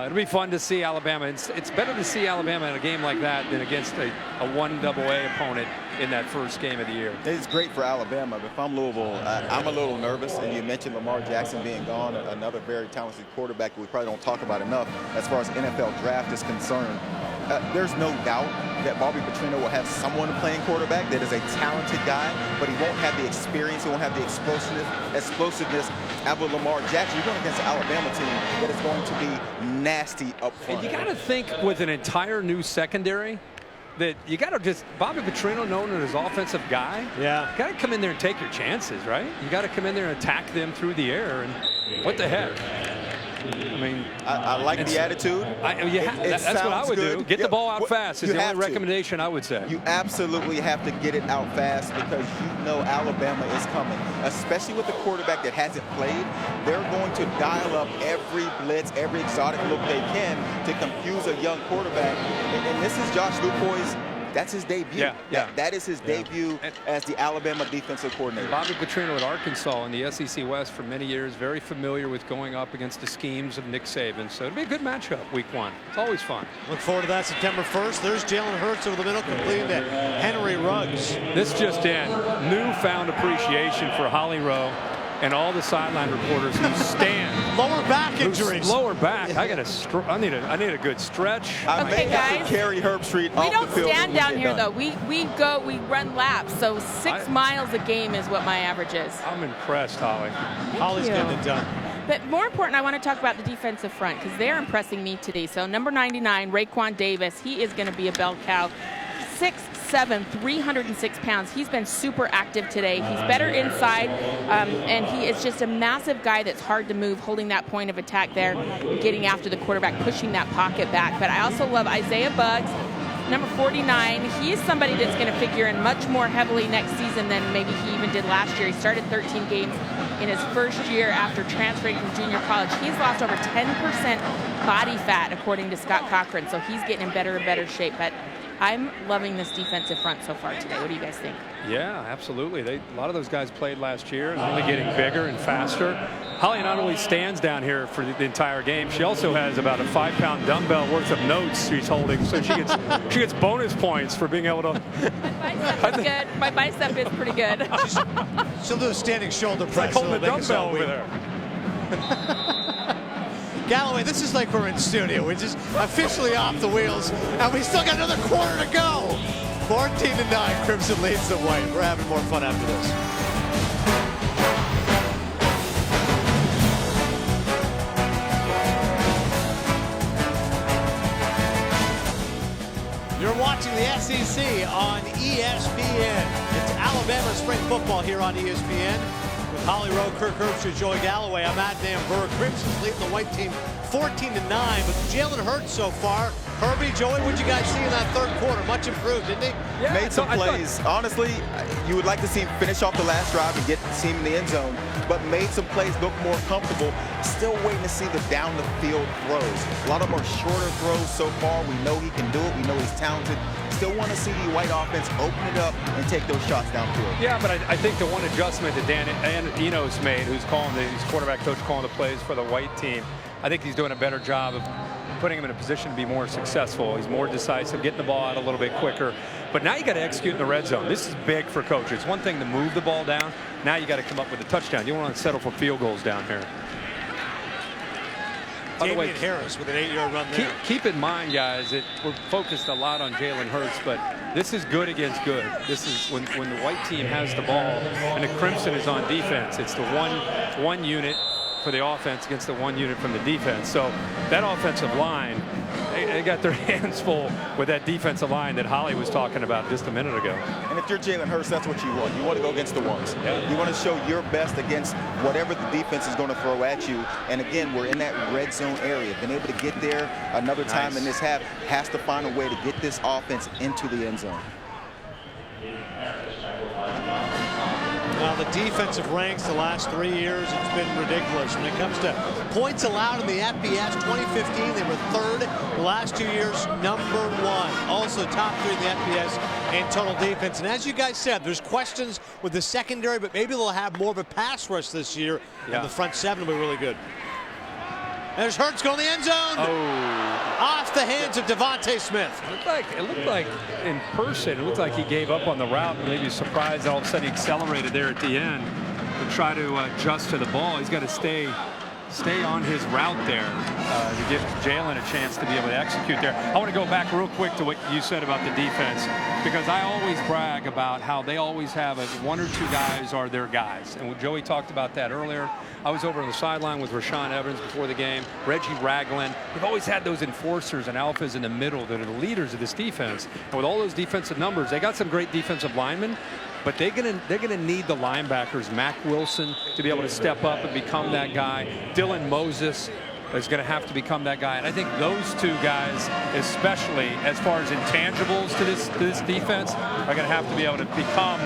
It'll be fun to see Alabama. It's better to see Alabama in a game like that than against a 1AA opponent in that first game of the year. It's great for Alabama, but if I'm Louisville, I'm a little nervous. And you mentioned Lamar Jackson being gone, another very talented quarterback we probably don't talk about enough as far as NFL draft is concerned. There's no doubt that Bobby Petrino will have someone playing quarterback that is a talented guy, but he won't have the experience, he won't have the explosiveness out of Lamar Jackson. You're going against an Alabama team that is going to be nasty up front. And you got to think with an entire new secondary that you got to just, Bobby Petrino, known as his offensive guy, yeah, got to come in there and take your chances, right? You got to come in there and attack them through the air, and what the heck? I mean, I like the attitude. That's what I would do. Get the ball out fast is the only recommendation I would say. You absolutely have to get it out fast because you know Alabama is coming, especially with the quarterback that hasn't played. They're going to dial up every blitz, every exotic look they can to confuse a young quarterback. And this is Josh Lupoy's. That's his debut. That is his debut as the Alabama defensive coordinator. Bobby Petrino at Arkansas in the SEC West for many years, very familiar with going up against the schemes of Nick Saban. So it'll be a good matchup week 1. It's always fun. Look forward to that September 1st. There's Jalen Hurts over the middle, completing to Henry Ruggs. This just in, newfound appreciation for Holly Rowe and all the sideline reporters who stand. Lower back injuries. Lower back. I need a good stretch. Okay, guys. Carry Herbstreit We don't stand down here though. We run laps. So 6 miles a game is what my average is. I'm impressed, Holly. Holly's getting it done. But more important, I want to talk about the defensive front because they're impressing me today. So number 99, Raekwon Davis, he is going to be a bell cow. 6'7", 306 pounds. He's been super active today. He's better inside, and he is just a massive guy that's hard to move, holding that point of attack there, getting after the quarterback, pushing that pocket back. But I also love Isaiah Buggs, number 49. He is somebody that's going to figure in much more heavily next season than maybe he even did last year. He started 13 games in his first year after transferring from junior college. He's lost over 10% body fat, according to Scott Cochran, so he's getting in better and better shape. But I'm loving this defensive front so far today. What do you guys think? Yeah, absolutely. A lot of those guys played last year and only getting bigger and faster. Holly not only stands down here for the entire game, she also has about a 5-pound dumbbell worth of notes she's holding, so she gets bonus points for being able to. My bicep is good. My bicep is pretty good. She'll do a standing shoulder press. Like holding the dumbbell over there. Galloway, this is like we're in studio. We're just officially off the wheels, and we still got another quarter to go. 14-9, Crimson leads the white. We're having more fun after this. You're watching the SEC on ESPN. It's Alabama spring football here on ESPN. Holly Rowe, Kirk Herbstreit, Joey Galloway. I'm Adnan Burr. Crimson's leading the white team 14-9, but Jalen Hurts so far. Herbie, Joey, what'd you guys see in that third quarter? Much improved, didn't he? Yeah, made some plays. Honestly, you would like to see him finish off the last drive and get the team in the end zone, but made some plays look more comfortable. Still waiting to see the down the field throws. A lot of them are shorter throws so far. We know he can do it. We know he's talented. Still want to see the white offense open it up and take those shots downfield. Yeah, but I think the one adjustment that Dan Enos made, who's quarterback coach calling the plays for the white team, I think he's doing a better job of putting him in a position to be more successful. He's more decisive, getting the ball out a little bit quicker. But now you got to execute in the red zone. This is big for coaches. It's one thing to move the ball down. Now you got to come up with a touchdown. You don't want to settle for field goals down here. Damian Harris with an 8-yard run there. Keep in mind, guys, we're focused a lot on Jalen Hurts, but this is good against good. This is when the white team has the ball and the Crimson is on defense. It's the one unit for the offense against the one unit from the defense. So that offensive line, they got their hands full with that defensive line that Holly was talking about just a minute ago. And if you're Jalen Hurts, that's what you want. You want to go against the ones. Yeah. You want to show your best against whatever the defense is going to throw at you. And again, we're in that red zone area. Being able to get there another time in this half has to find a way to get this offense into the end zone. Now, the defensive ranks the last 3 years, it's been ridiculous. When it comes to points allowed in the FBS, 2015, they were third. The last 2 years, number 1. Also top 3 in the FBS in total defense. And as you guys said, there's questions with the secondary, but maybe they'll have more of a pass rush this year. Yeah. And the front seven will be really good. There's Hurts going to the end zone. Oh. Off the hands of Devontae Smith. It looked like in person, it looked like he gave up on the route and maybe surprised all of a sudden he accelerated there at the end to try to adjust to the ball. He's got to stay on his route there to give Jalen a chance to be able to execute there. I want to go back real quick to what you said about the defense, because I always brag about how they always have one or two guys are their guys. And Joey talked about that earlier. I was over on the sideline with Rashaan Evans before the game, Reggie Ragland. They've always had those enforcers and alphas in the middle that are the leaders of this defense. And with all those defensive numbers, they got some great defensive linemen, but they're gonna need the linebackers, Mack Wilson, to be able to step up and become that guy. Dylan Moses is going to have to become that guy. And I think those two guys, especially as far as intangibles to this defense, are going to have to be able to become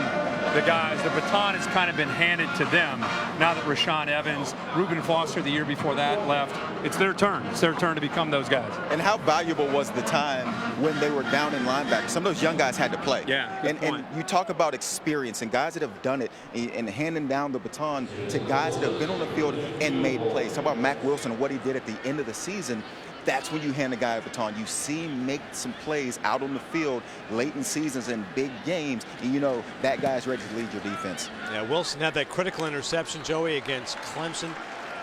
the guys. The baton has kind of been handed to them now that Rashaan Evans, Reuben Foster the year before that left. It's their turn. It's their turn to become those guys. And how valuable was the time when they were down in linebacker? Some of those young guys had to play. Yeah, and you talk about experience and guys that have done it and handing down the baton to guys that have been on the field and made plays. Talk about Mack Wilson and what he did at the end of the season. That's when you hand a guy a baton. You see him make some plays out on the field late in seasons and big games, and you know that guy's ready to lead your defense. Yeah, Wilson had that critical interception, Joey, against Clemson.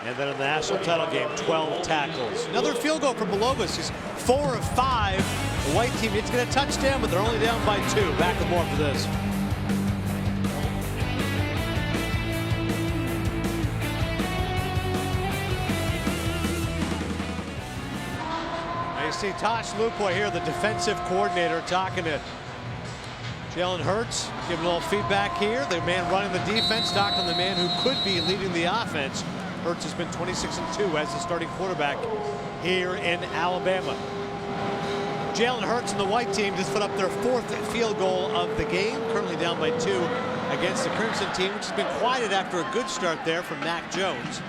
And then in the national title game, 12 tackles. Another field goal from Belovis. He's 4 of 5. The white team needs to get a touchdown, but they're only down by 2. Back with more for this. See Tosh Lupoy here, the defensive coordinator, talking to Jalen Hurts, giving a little feedback here. The man running the defense, talking to the man who could be leading the offense. Hurts has been 26-2 as the starting quarterback here in Alabama. Jalen Hurts and the white team just put up their 4th field goal of the game, currently down by 2 against the Crimson team, which has been quieted after a good start there from Mac Jones.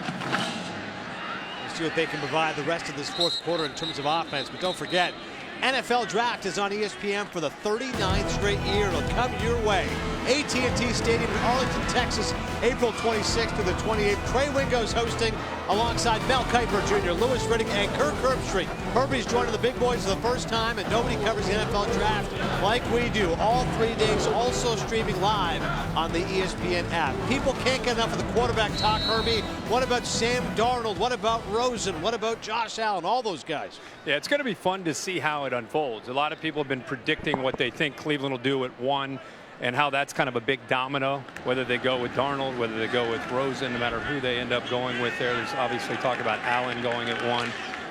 See what they can provide the rest of this 4th quarter in terms of offense. But don't forget, NFL Draft is on ESPN for the 39th straight year. It'll come your way. AT&T Stadium in Arlington, Texas, April 26th through the 28th. Trey Wingo's hosting alongside Mel Kiper Jr., Lewis Riddick, and Kirk Herbstreit. Herbie's joining the big boys for the first time, and nobody covers the NFL Draft like we do. All 3 days, also streaming live on the ESPN app. People can't get enough of the quarterback talk, Herbie. What about Sam Darnold? What about Rosen? What about Josh Allen? All those guys. Yeah, it's going to be fun to see how it unfolds. A lot of people have been predicting what they think Cleveland will do at 1. And how that's kind of a big domino, whether they go with Darnold, whether they go with Rosen, no matter who they end up going with there. There's obviously talk about Allen going at 1.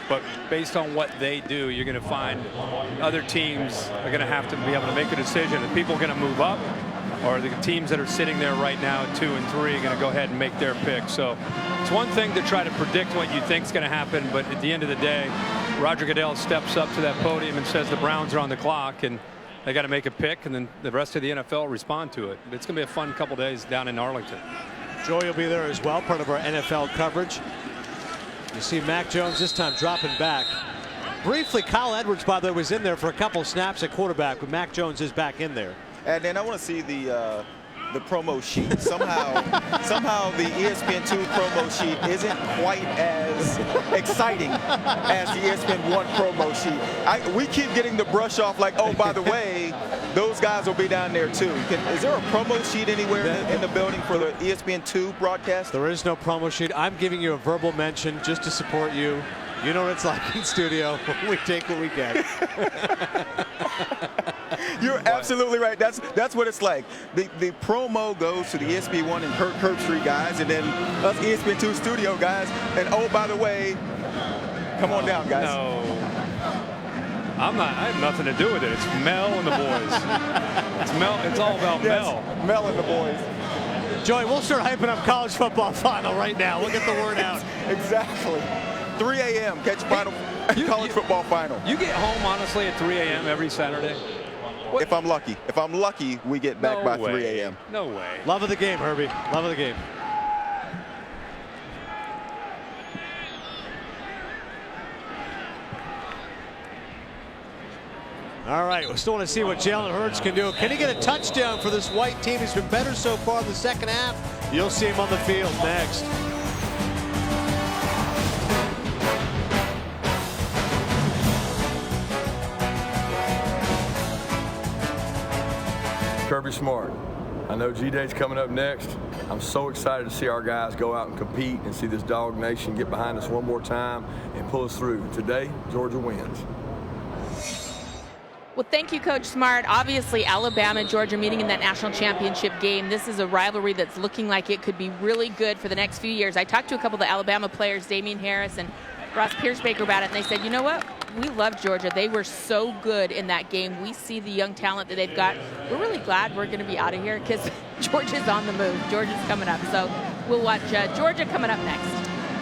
But based on what they do, you're going to find other teams are going to have to be able to make a decision. If people are going to move up, or the teams that are sitting there right now at 2 and 3 are going to go ahead and make their pick. So it's one thing to try to predict what you think is going to happen, but at the end of the day, Roger Goodell steps up to that podium and says the Browns are on the clock, and they got to make a pick, and then the rest of the NFL respond to it. It's going to be a fun couple days down in Arlington. Joy will be there as well, part of our NFL coverage. You see Mac Jones this time dropping back. Briefly, Kyle Edwards, by the way, was in there for a couple snaps at quarterback, but Mac Jones is back in there. And then I want to see the promo sheet. Somehow the ESPN2 promo sheet isn't quite as exciting as the ESPN1 promo sheet. We keep getting the brush off like, oh, by the way, those guys will be down there too. Is there a promo sheet anywhere in the building for the ESPN2 broadcast? There is no promo sheet. I'm giving you a verbal mention just to support you. You know what it's like in studio. We take what we get. You're absolutely right. That's what it's like. The promo goes to the ESPN1 and Herb Street guys, and then us ESPN2 studio guys. And oh, by the way, come on down, guys. No, I have nothing to do with it. It's Mel and the boys. It's Mel. It's all about Mel. Mel and the boys. Joey, we'll start hyping up college football final right now. We'll get the word out. Exactly. 3 a.m. catch college football final. You get home honestly at 3 a.m. every Saturday. What? If I'm lucky, we get back by 3 a.m. No way. Love of the game, Herbie. Love of the game. All right, we still want to see what Jalen Hurts can do. Can he get a touchdown for this white team? He's been better so far in the second half. You'll see him on the field next. Kirby Smart. I know G-Day's coming up next. I'm so excited to see our guys go out and compete and see this Dog Nation get behind us one more time and pull us through. Today, Georgia wins. Well, thank you, Coach Smart. Obviously, Alabama and Georgia meeting in that national championship game. This is a rivalry that's looking like it could be really good for the next few years. I talked to a couple of the Alabama players, Damian Harris and Ross Piercebaker, about it, and they said, you know what? We love Georgia. They were so good in that game. We see the young talent that they've got. We're really glad we're going to be out of here because Georgia's on the move. Georgia's coming up. So we'll watch Georgia coming up next.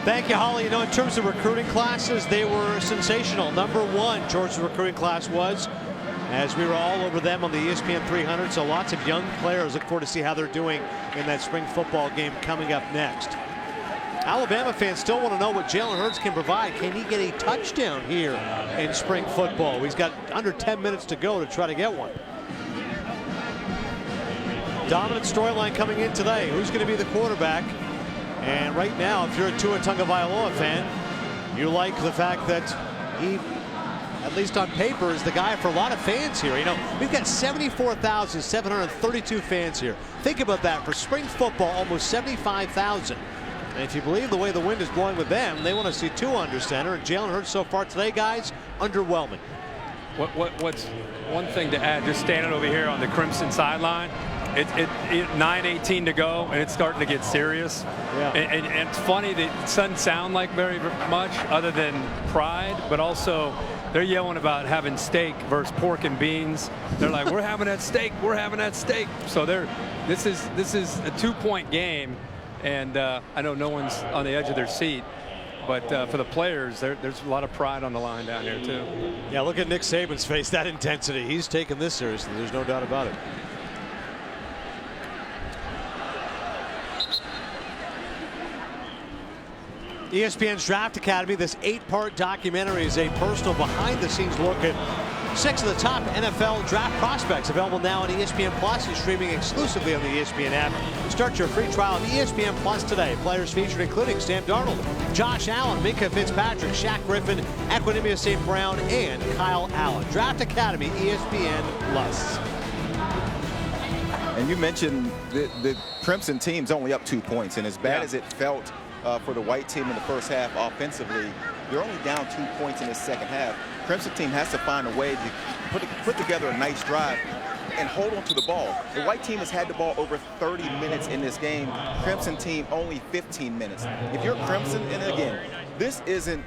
Thank you, Holly. You know, in terms of recruiting classes, they were sensational. Number one, Georgia's recruiting class was, as we were all over them on the ESPN 300. So lots of young players. Look forward to see how they're doing in that spring football game coming up next. Alabama fans still want to know what Jalen Hurts can provide. Can he get a touchdown here in spring football? He's got under 10 minutes to go to try to get one. Dominant storyline coming in today. Who's going to be the quarterback? And right now, if you're a Tua Tagovailoa fan, you like the fact that he, at least on paper, is the guy for a lot of fans here. You know, we've got 74,732 fans here. Think about that. For spring football, almost 75,000. And if you believe the way the wind is blowing with them, they want to see Tua under center. And Jalen Hurts so far today, guys, underwhelming. What's one thing to add, just standing over here on the Crimson sideline, it 9:18 to go, and it's starting to get serious. Yeah. And it's funny that it doesn't sound like very much other than pride, but also they're yelling about having steak versus pork and beans. They're like, we're having that steak, we're having that steak. So this is a 2-point game. And I know no one's on the edge of their seat, but for the players, there's a lot of pride on the line down here, too. Yeah, look at Nick Saban's face, that intensity. He's taking this seriously. There's no doubt about it. ESPN's Draft Academy, this 8-part documentary, is a personal behind-the-scenes look at 6 of the top NFL draft prospects, available now on ESPN Plus and streaming exclusively on the ESPN app. Start your free trial on ESPN Plus today. Players featured including Sam Darnold, Josh Allen, Minkah Fitzpatrick, Shaq Griffin, Equanimous St. Brown, and Kyle Allen. Draft Academy, ESPN Plus. And you mentioned the Crimson team's only up 2 points, and as bad as it felt for the white team in the first half offensively, they're only down 2 points in the second half. Crimson team has to find a way to put together a nice drive and hold on to the ball. The white team has had the ball over 30 minutes in this game. Crimson team only 15 minutes. If you're Crimson, and again, this isn't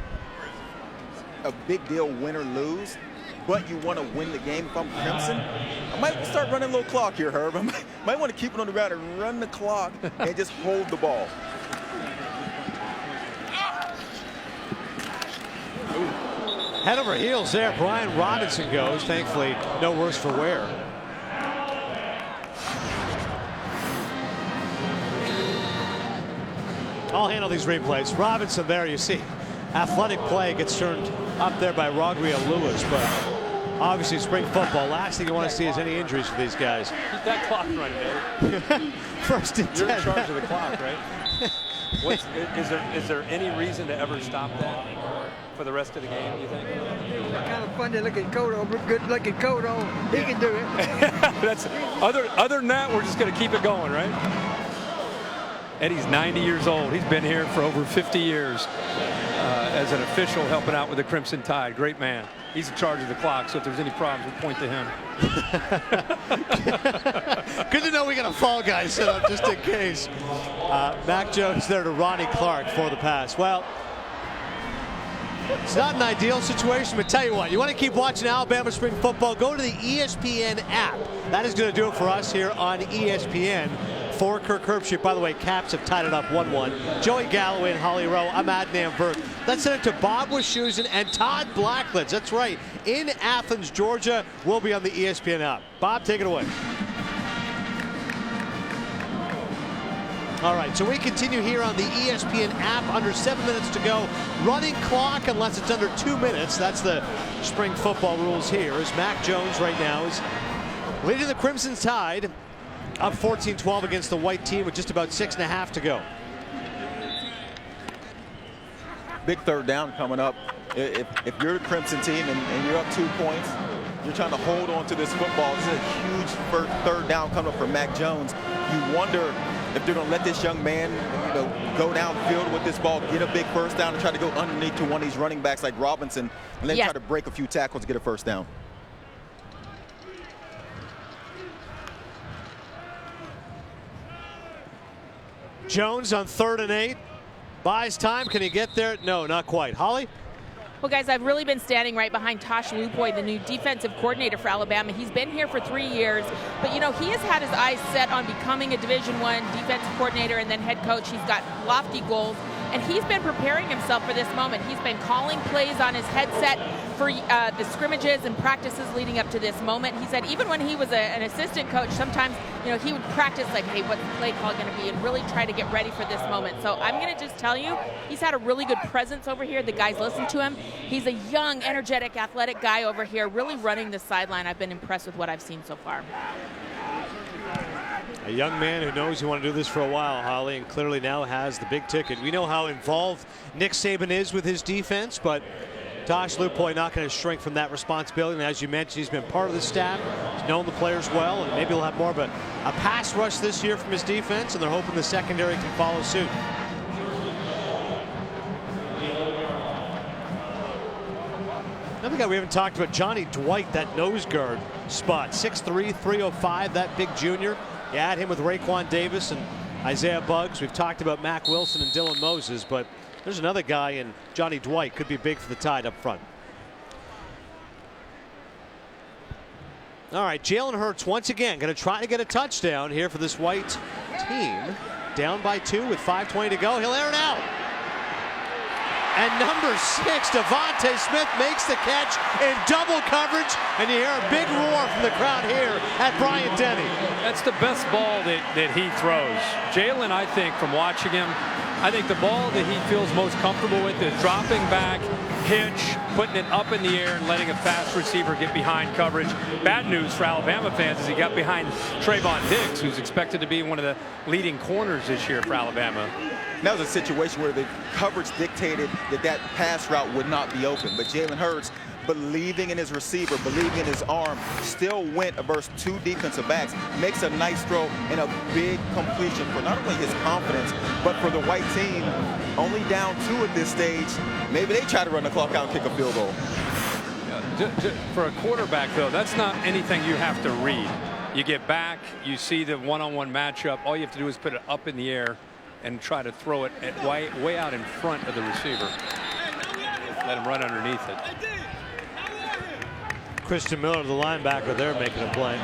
a big deal win or lose, but you want to win the game. If I'm Crimson, I might start running a little clock here, Herb. I might want to keep it on the ground and run the clock and just hold the ball. Head over heels there. Brian Robinson goes. Thankfully, no worse for wear. I'll handle these replays. Robinson there, you see. Athletic play gets turned up there by Rogria Lewis, but obviously spring football. Last thing you want to see is any injuries for these guys. Keep that clock running, man. First and 10. You're in charge of the clock, right? Is there any reason to ever stop that for the rest of the game, you think? Kind of fun to look at Cotto, good looking Cotto. He can do it. That's other than that, we're just going to keep it going, right? Eddie's 90 years old. He's been here for over 50 years as an official helping out with the Crimson Tide. Great man. He's in charge of the clock, so if there's any problems, we point to him. Good to know we got a fall guy set up just in case. Mac Jones there to Ronnie Clark for the pass. Well, it's not an ideal situation, but tell you what, you want to keep watching Alabama spring football, go to the ESPN app. That is going to do it for us here on ESPN. For Kirk Herbstreit, by the way, Caps have tied it up 1-1. Joey Galloway and Holly Rowe. I'm Adnan Burke. Let's send it to Bob Wischusen and Todd Blackledge. That's right. In Athens, Georgia. We'll be on the ESPN app. Bob, take it away. All right, so we continue here on the ESPN app. Under 7 minutes to go. Running clock unless it's under 2 minutes. That's the spring football rules here. As Mac Jones right now is leading the Crimson Tide. Up 14-12 against the white team with just about 6.5 to go. Big third down coming up. If you're the Crimson team and you're up 2 points, you're trying to hold on to this football. This is a huge third down coming up for Mac Jones. You wonder if they're going to let this young man, go downfield with this ball, get a big first down, and try to go underneath to one of these running backs like Robinson, and then try to break a few tackles to get a first down. Jones on 3rd and 8. Buys time. Can he get there? No, not quite. Holly? Well, guys, I've really been standing right behind Tosh Lupoy, the new defensive coordinator for Alabama. He's been here for 3 years, but, he has had his eyes set on becoming a Division I defensive coordinator and then head coach. He's got lofty goals, and he's been preparing himself for this moment. He's been calling plays on his headset for the scrimmages and practices leading up to this moment. He said even when he was an assistant coach, sometimes, he would practice like, hey, what's the play call going to be, and really try to get ready for this moment. So I'm going to just tell you, he's had a really good presence over here. The guys listen to him. He's a young, energetic, athletic guy over here, really running the sideline. I've been impressed with what I've seen so far. A young man who knows he wanted to do this for a while, Holly, and clearly now has the big ticket. We know how involved Nick Saban is with his defense, but Tosh Lupoy not going to shrink from that responsibility. And as you mentioned, he's been part of the staff. He's known the players well, and maybe he'll have more of a pass rush this year from his defense, and they're hoping the secondary can follow suit. Another guy we haven't talked about, Johnny Dwight, that nose guard spot. 6'3", 305, that big junior. You add him with Raekwon Davis and Isaiah Buggs. We've talked about Mac Wilson and Dylan Moses, but there's another guy in Johnny Dwight. Could be big for the Tide up front. All right, Jalen Hurts once again going to try to get a touchdown here for this white team. Down by 2 with 5:20 to go. He'll air it out. And number 6, Devontae Smith, makes the catch in double coverage, and you hear a big roar from the crowd here at Bryant-Denny. That's the best ball that he throws. Jalen, I think, from watching him, I think the ball that he feels most comfortable with is dropping back, hitch, putting it up in the air, and letting a fast receiver get behind coverage. Bad news for Alabama fans is he got behind Trayvon Diggs, who's expected to be one of the leading corners this year for Alabama. That was a situation where the coverage dictated that pass route would not be open. But Jalen Hurts, believing in his receiver, believing in his arm, still went versus 2 defensive backs, makes a nice throw and a big completion for not only his confidence, but for the white team. Only down 2 at this stage. Maybe they try to run the clock out and kick a field goal. For a quarterback, though, that's not anything you have to read. You get back, you see the one-on-one matchup. All you have to do is put it up in the air and try to throw it way out in front of the receiver. Let him run underneath it. Christian Miller, the linebacker there, making a play.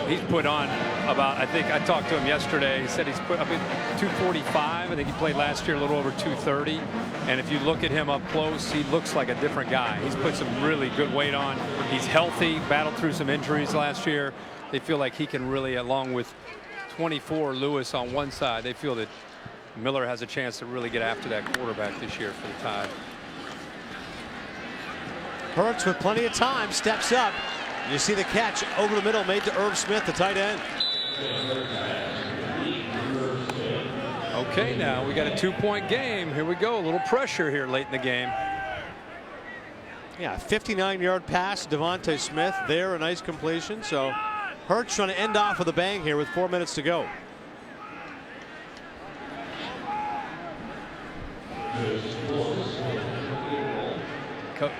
He's put on about, I think I talked to him yesterday. He said he's put up in 245. I think he played last year a little over 230. And if you look at him up close, he looks like a different guy. He's put some really good weight on. He's healthy, battled through some injuries last year. They feel like he can really, along with 24 Lewis on one side, they feel that Miller has a chance to really get after that quarterback this year for the Tide. Hurts with plenty of time steps up. You see the catch over the middle made to Irv Smith, the tight end. Okay, now we got a 2-point game. Here we go. A little pressure here late in the game. Yeah, 59-yard pass, Devontae Smith there, a nice completion. So Hurts trying to end off with a bang here with 4 minutes to go.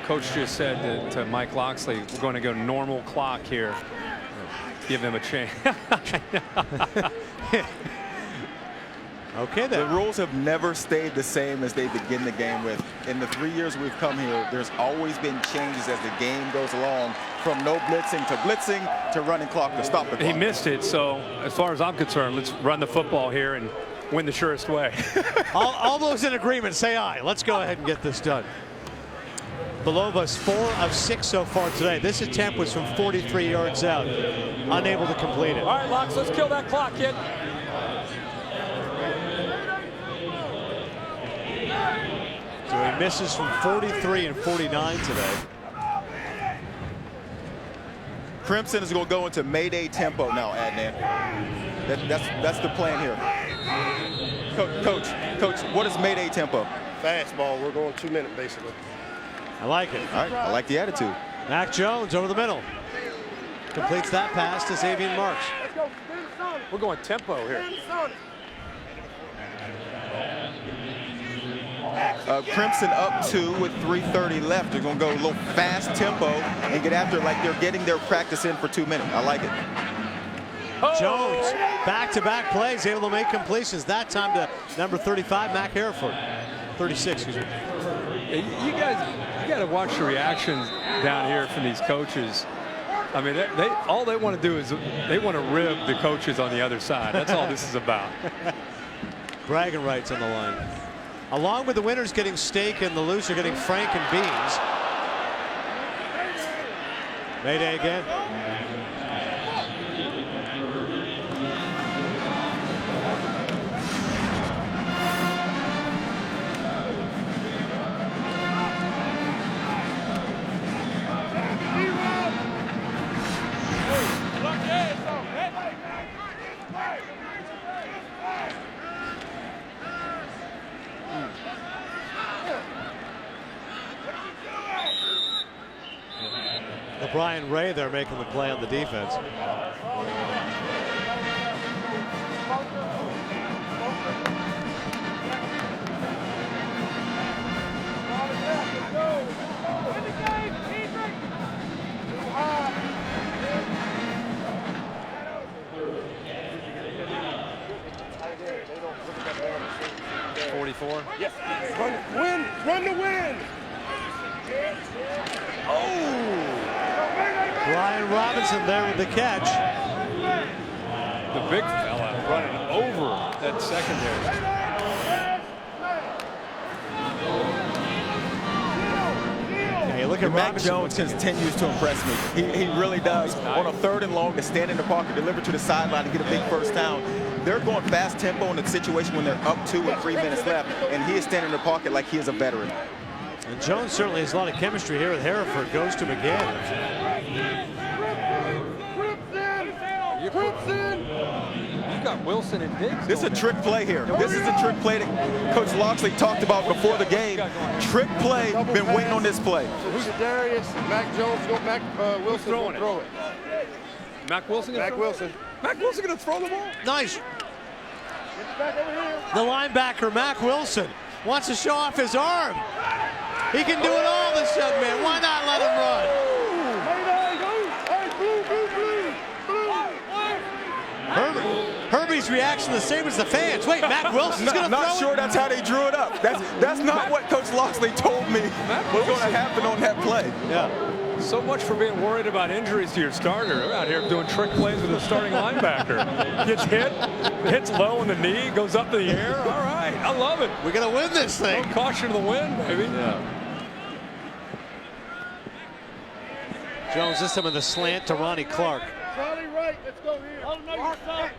Coach just said to Mike Loxley, we're going to go normal clock here. Give him a chance. Okay, then. The rules have never stayed the same as they begin the game with. In the 3 years we've come here, there's always been changes as the game goes along, from no blitzing to running clock to stop the clock. He missed it, so as far as I'm concerned, let's run the football here and win the surest way. all those in agreement say aye. Let's go ahead and get this done. Belovas 4 of 6 so far today. This attempt was from 43 yards out. Unable to complete it. All right, Locks, let's kill that clock, kid. So he misses from 43 and 49 today. Crimson is going to go into Mayday tempo now, Adnan. That's the plan here. Coach, what is Mayday tempo? Fastball. We're going 2 minutes, basically. I like it. All right, I like the attitude. Mac Jones over the middle. Completes that pass to Xavier Marks. We're going tempo here. Crimson up 2 with 3:30 left. They're going to go a little fast tempo and get after it like they're getting their practice in for 2 minutes. I like it. Jones, back-to-back plays, able to make completions. That time to number 35, Mac Hereford. 36, excuse me. You got to watch the reactions down here from these coaches. I mean, all they want to do is they want to rib the coaches on the other side. That's all this is about. Bragging rights on the line. Along with the winners getting steak and the loser getting frank and beans. Mayday again. Brian Ray there making the play on the defense. Yes. Run the win. Oh! Brian Robinson there with the catch. The big fella running over that secondary. Yeah, look at Mac Jones continues to impress me. He really does. On a 3rd and long, to stand in the pocket, deliver to the sideline to get a big first down. They're going fast tempo in a situation when they're up 2 with 3 minutes left, and he is standing in the pocket like he is a veteran. And Jones certainly has a lot of chemistry here with Hereford. Goes to him again. You got Wilson and Diggs. This is a trick play here. This is a trick play that Coach Loxley talked about before the game. Trick play. Been waiting on this play. So who's Darius? Mac Jones go back. Wilson throwing will throw it. Mac Wilson. Mac Wilson. Mac Wilson going to throw the ball. Nice. Back over here. The linebacker, Mac Wilson, wants to show off his arm. He can do it all, this young man. Why not let him run? Herbie's Everybody's reaction the same as the fans. Wait, Matt Wilson's going to throw Not sure it? that's how they drew it up. That's not what Coach Loxley told me was going to happen on that play. Yeah. So much for being worried about injuries to your starter. They're out here doing trick plays with the starting linebacker. Gets hits low on the knee, goes up in the air. All right, I love it. We're going to win this thing. No caution to the wind, baby. Yeah. Jones this time with a slant to Ronnie Clark. Charlie right, let's go here. Oh, no, you're Charlie right.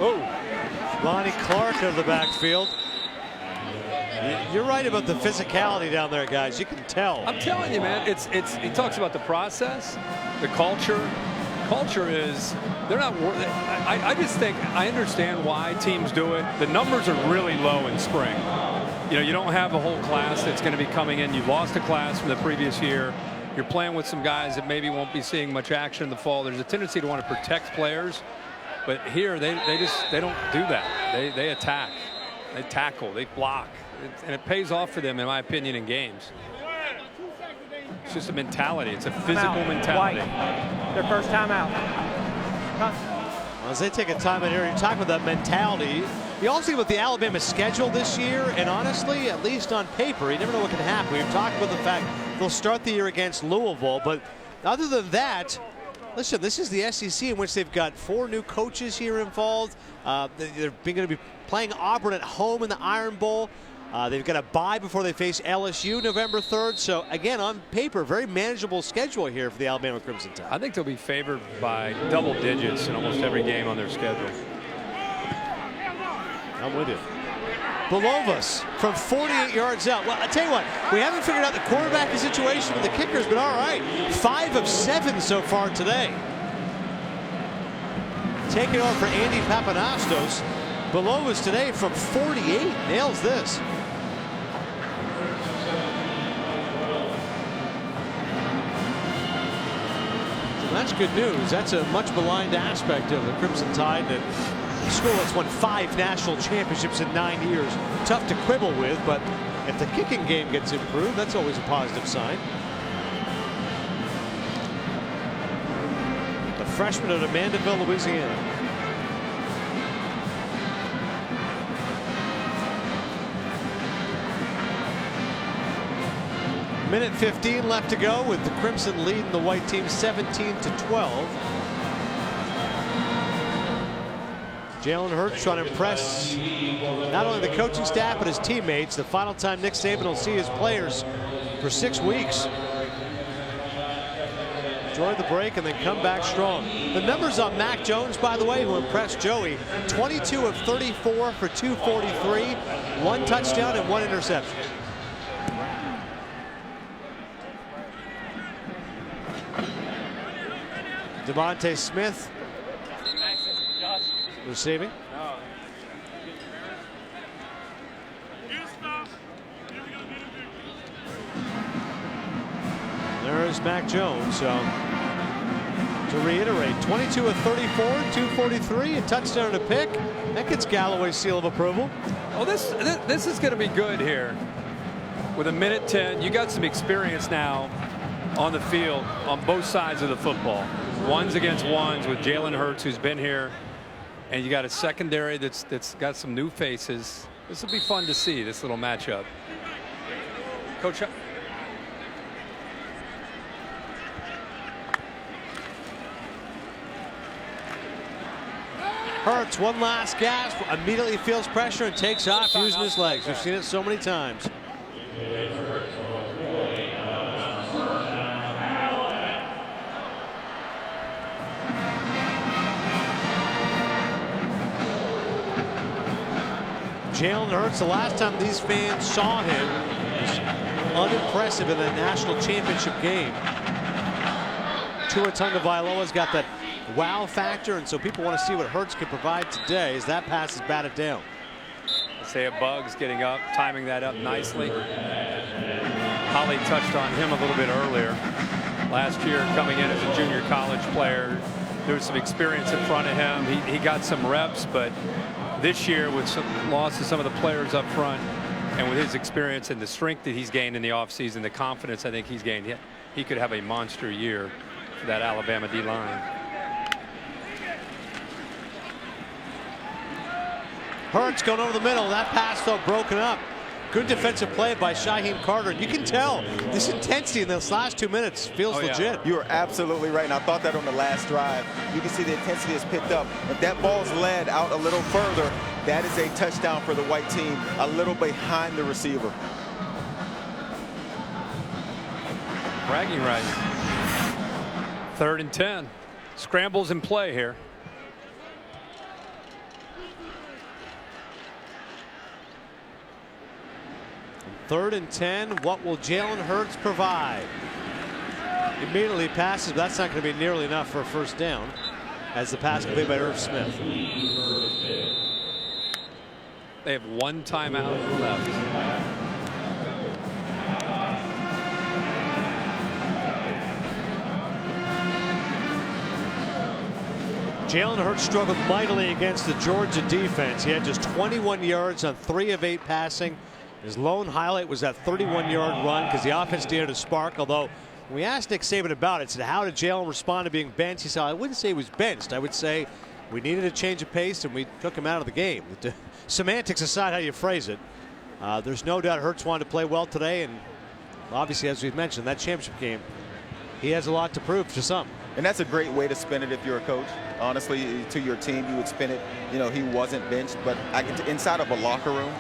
Oh, Ronnie Clark out of the backfield. You're right about the physicality down there, guys. You can tell. I'm telling you, man. He talks about the process, the culture. Culture is they're not. I just think I understand why teams do it. The numbers are really low in spring. You know, you don't have a whole class that's going to be coming in. You've lost a class from the previous year. You're playing with some guys that maybe won't be seeing much action in the fall. There's a tendency to want to protect players, but here they don't do that. They attack, they tackle, they block. And it pays off for them, in my opinion, in games. It's just a mentality. It's a physical mentality. White. Their first timeout. Well, as they take a timeout here, you're talking about that mentality. You also think about the Alabama schedule this year, and honestly, at least on paper, you never know what can happen. We've talked about the fact they'll start the year against Louisville, but other than that, listen, this is the SEC in which they've got 4 new coaches here involved. They're going to be playing Auburn at home in the Iron Bowl. They've got a bye before they face LSU November 3rd. So, again, on paper, very manageable schedule here for the Alabama Crimson Tide. I think they'll be favored by double digits in almost every game on their schedule. I'm with you. Belovus from 48 yards out. Well, I tell you what, we haven't figured out the quarterback situation with the kickers, but all right. 5 of 7 so far today. Taking over for Andy Papanastos. Belovus today from 48. Nails this. That's good news. That's a much maligned aspect of the Crimson Tide, that school that's won 5 national championships in 9 years. Tough to quibble with, but if the kicking game gets improved, that's always a positive sign. The freshman out of Mandeville, Louisiana. Minute 15 left to go with the Crimson leading the white team 17-12. Jalen Hurts trying to impress not only the coaching staff but his teammates. The final time Nick Saban will see his players for 6 weeks. Enjoy the break and then come back strong. The numbers on Mac Jones, by the way, who impressed Joey: 22 of 34 for 243, 1 touchdown and 1 interception. Devontae Smith receiving. There's Mac Jones. So to reiterate, 22 of 34, 243, a touchdown and a pick. That gets Galloway's seal of approval. Oh, this is going to be good here. With a minute 10, you got some experience now on the field on both sides of the football. Ones against ones with Jalen Hurts, who's been here, and you got a secondary that's got some new faces. This will be fun to see, this little matchup. Coach. Hurts, one last gasp, immediately feels pressure and takes off using his legs. We've seen it so many times. Jalen Hurts, the last time these fans saw him, was unimpressive in that national championship game. Tua Tagovailoa's got that wow factor, and so people want to see what Hurts can provide today as that pass is batted down. Isaiah Buggs getting up, timing that up nicely. Holly touched on him a little bit earlier. Last year, coming in as a junior college player, there was some experience in front of him. He got some reps, but this year, with some loss to some of the players up front, and with his experience and the strength that he's gained in the offseason, the confidence I think he's gained, he could have a monster year for that Alabama D-line. Hurts going over the middle. That pass, though, broken up. Good defensive play by Shaheem Carter. You can tell this intensity in those last 2 minutes feels legit. You are absolutely right, and I thought that on the last drive. You can see the intensity is picked up. If that ball's led out a little further, that is a touchdown for the white team, a little behind the receiver. Bragging rights. 3rd and 10. Scrambles in play here. Third and 10. What will Jalen Hurts provide? Immediately passes, but that's not going to be nearly enough for a first down, as the pass completed by Irv Smith. They have 1 timeout left. Jalen Hurts struggled mightily against the Georgia defense. He had just 21 yards on 3 of 8 passing. His lone highlight was that 31-yard run because the offense needed a spark. Although when we asked Nick Saban about it, said, how did Jalen respond to being benched? He said, I wouldn't say he was benched. I would say we needed a change of pace and we took him out of the game. Semantics aside how you phrase it, there's no doubt Hurts wanted to play well today. And obviously, as we've mentioned, that championship game, he has a lot to prove to some. And that's a great way to spin it if you're a coach. Honestly, to your team, you would spin it, you know, he wasn't benched. But inside of a locker room,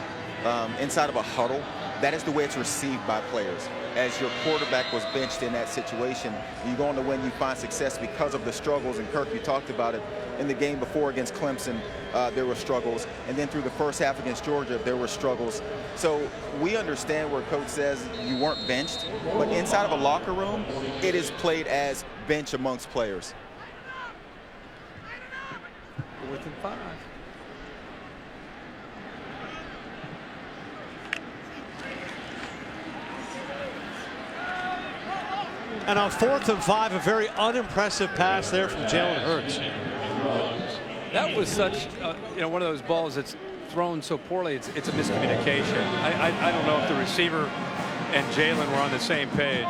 inside of a huddle, that is the way it's received by players. As your quarterback was benched in that situation, you go on to win, you find success because of the struggles. And Kirk, you talked about it in the game before against Clemson, there were struggles. And then through the first half against Georgia, there were struggles. So we understand where Coach says you weren't benched, but inside of a locker room, it is played as bench amongst players. 4th and 5. And on 4th and 5, a very unimpressive pass there from Jalen Hurts. That was such, one of those balls that's thrown so poorly. It's a miscommunication. I don't know if the receiver and Jalen were on the same page.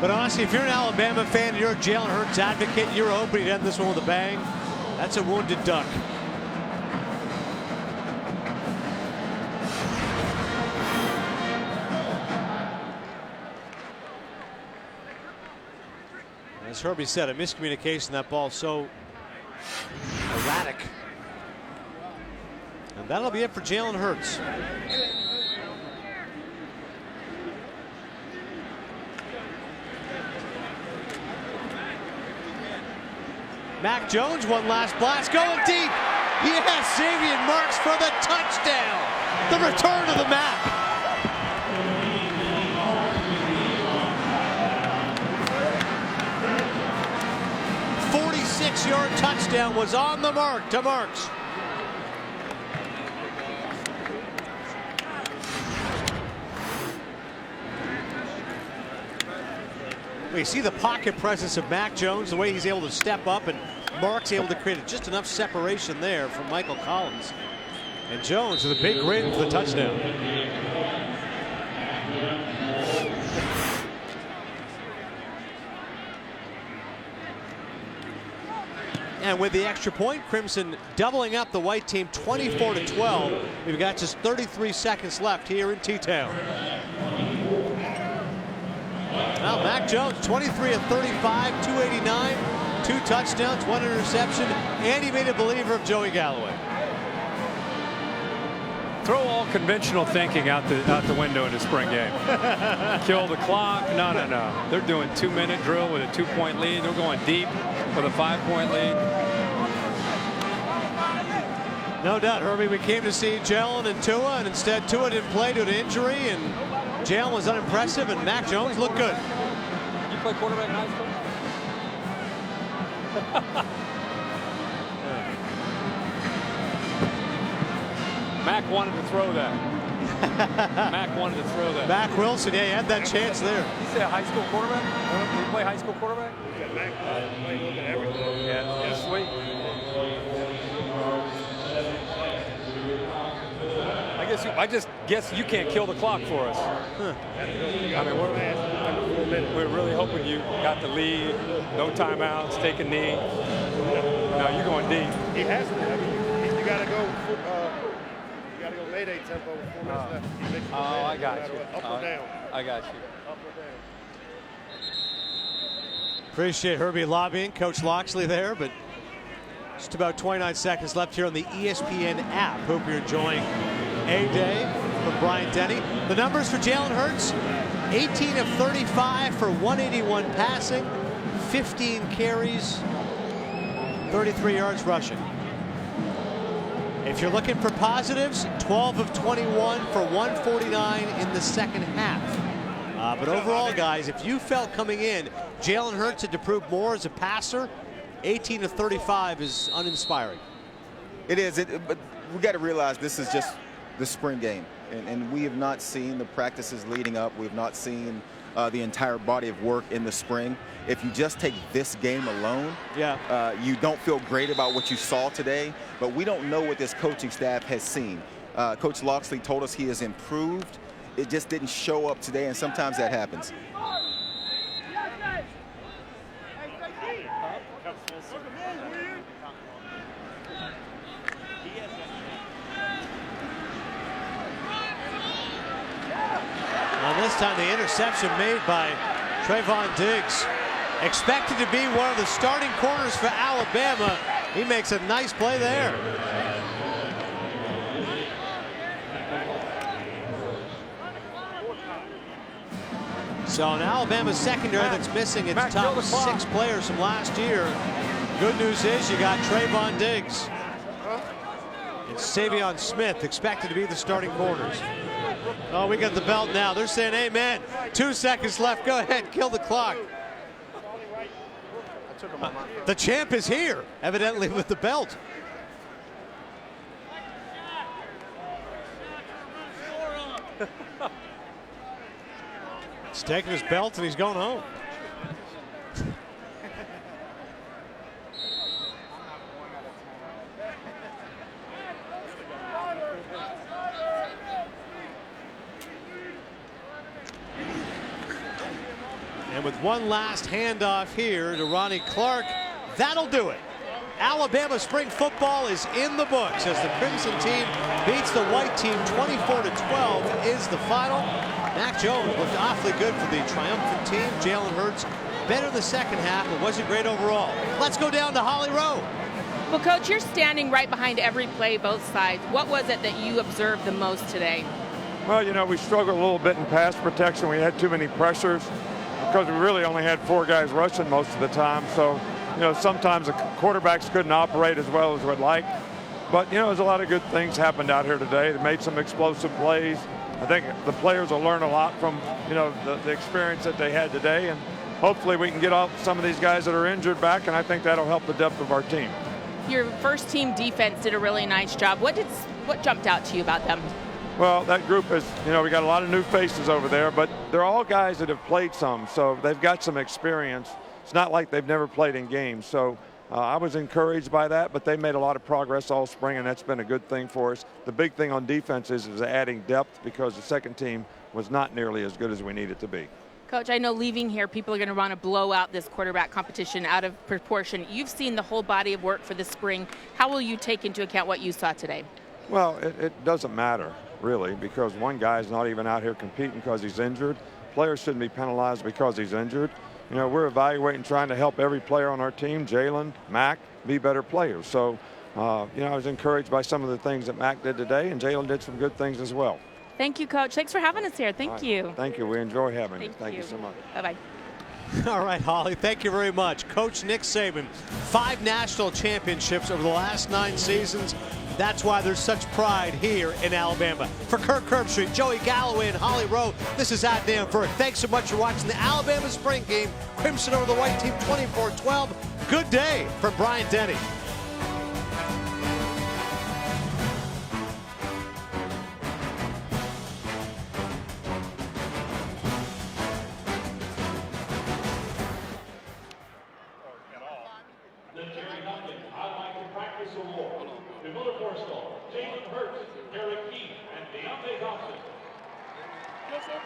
But honestly, if you're an Alabama fan, you're a Jalen Hurts advocate, you're hoping he'd end this one with a bang. That's a wounded duck. As Herbie said, a miscommunication. That ball so erratic. And that'll be it for Jalen Hurts. Mac Jones, one last blast, going deep. Yes, Xavier Marks for the touchdown. The return of the Mac. 46-yard touchdown was on the mark to Marks. We see the pocket presence of Mac Jones, the way he's able to step up, and Marks able to create just enough separation there from Michael Collins. And Jones with a big grin for the touchdown. And with the extra point, Crimson doubling up the white team 24-12. We've got just 33 seconds left here in T-Town. Well, Mac Jones, 23 of 35, 289, 2 touchdowns, 1 interception, and he made a believer of Joey Galloway. Throw all conventional thinking out the window in the spring game. Kill the clock. No. They're doing 2-minute drill with a 2-point lead. They're going deep with a 5-point lead. No doubt, Herbie. We came to see Jalen and Tua, and instead Tua didn't play due to injury, and Jalen was unimpressive, and Mac Jones looked good. You play quarterback in high school? Mac wanted to throw that. Mac wanted to throw that. Mac Wilson, yeah, he had that chance there. You say a high school quarterback? Did you play high school quarterback? Yeah, Mac played a little bit of everything. Yeah, sweet. I just guess you can't kill the clock for us. I mean, we're really hoping you got the lead, no timeouts, take a knee. No, you're going deep. He has to. I mean, you got to go. You got to go Mayday tempo with 4 minutes left. He makes you I got you. Up or down. I got you. Up or down. Appreciate Herbie lobbying Coach Loxley there, but just about 29 seconds left here on the ESPN app. Hope you're enjoying A-Day from Brian Denny. The numbers for Jalen Hurts, 18 of 35 for 181 passing, 15 carries, 33 yards rushing. If you're looking for positives, 12 of 21 for 149 in the second half. But overall, guys, if you felt coming in Jalen Hurts had to prove more as a passer, 18 of 35 is uninspiring. It is, but we got to realize this is just the spring game, and we have not seen the practices leading up. We've not seen the entire body of work in the spring. If you just take this game alone, you don't feel great about what you saw today, but we don't know what this coaching staff has seen. Coach Loxley told us he has improved. It just didn't show up today, and sometimes that happens. And this time the interception made by Trayvon Diggs. Expected to be one of the starting corners for Alabama. He makes a nice play there. So an Alabama secondary that's missing its top 6 players from last year. Good news is you got Trayvon Diggs. And Savion Smith expected to be the starting corners. Oh, we got the belt now. They're saying amen. 2 seconds left. Go ahead, kill the clock. The champ is here, evidently with the belt. He's taking his belt and he's going home. And with one last handoff here to Ronnie Clark, that'll do it. Alabama spring football is in the books as the Crimson team beats the white team 24-12 is the final. Mac Jones looked awfully good for the triumphant team. Jalen Hurts better in the second half, but wasn't great overall. Let's go down to Holly Rowe. Well, Coach, you're standing right behind every play, both sides. What was it that you observed the most today? Well, you know, we struggled a little bit in pass protection. We had too many pressures because we really only had 4 guys rushing most of the time. So, you know, sometimes the quarterbacks couldn't operate as well as we'd like. But, you know, there's a lot of good things happened out here today. They made some explosive plays. I think the players will learn a lot from, you know, the experience that they had today. And hopefully we can get off some of these guys that are injured back, and I think that'll help the depth of our team. Your first team defense did a really nice job. What jumped out to you about them? Well, that group is, you know, we got a lot of new faces over there, but they're all guys that have played some, so they've got some experience. It's not like they've never played in games. So I was encouraged by that, but they made a lot of progress all spring, and that's been a good thing for us. The big thing on defense is adding depth because the second team was not nearly as good as we needed to be. Coach, I know leaving here, people are going to want to blow out this quarterback competition out of proportion. You've seen the whole body of work for the spring. How will you take into account what you saw today? Well, it doesn't matter, really, because one guy is not even out here competing because he's injured. Players shouldn't be penalized because he's injured. You know, we're evaluating, trying to help every player on our team, Jalen, Mac, be better players. So, you know, I was encouraged by some of the things that Mac did today, and Jalen did some good things as well. Thank you, Coach. Thanks for having us here. Thank you. Thank you. We enjoy having you. Thank you so much. Bye-bye. All right, Holly, thank you very much. Coach Nick Saban, 5 national championships over the last 9 seasons. That's why there's such pride here in Alabama. For Kirk Herbstreit, Joey Galloway, and Holly Rowe, this is Adnan Burke. Thanks so much for watching the Alabama spring game. Crimson over the white team 24-12. Good day from Brian Denny. The Jerry Duncan I Like to Practice Award to Miller 4-star Jalen Hurts, Derek Keith, and Deontay Thompson. Yes, sir.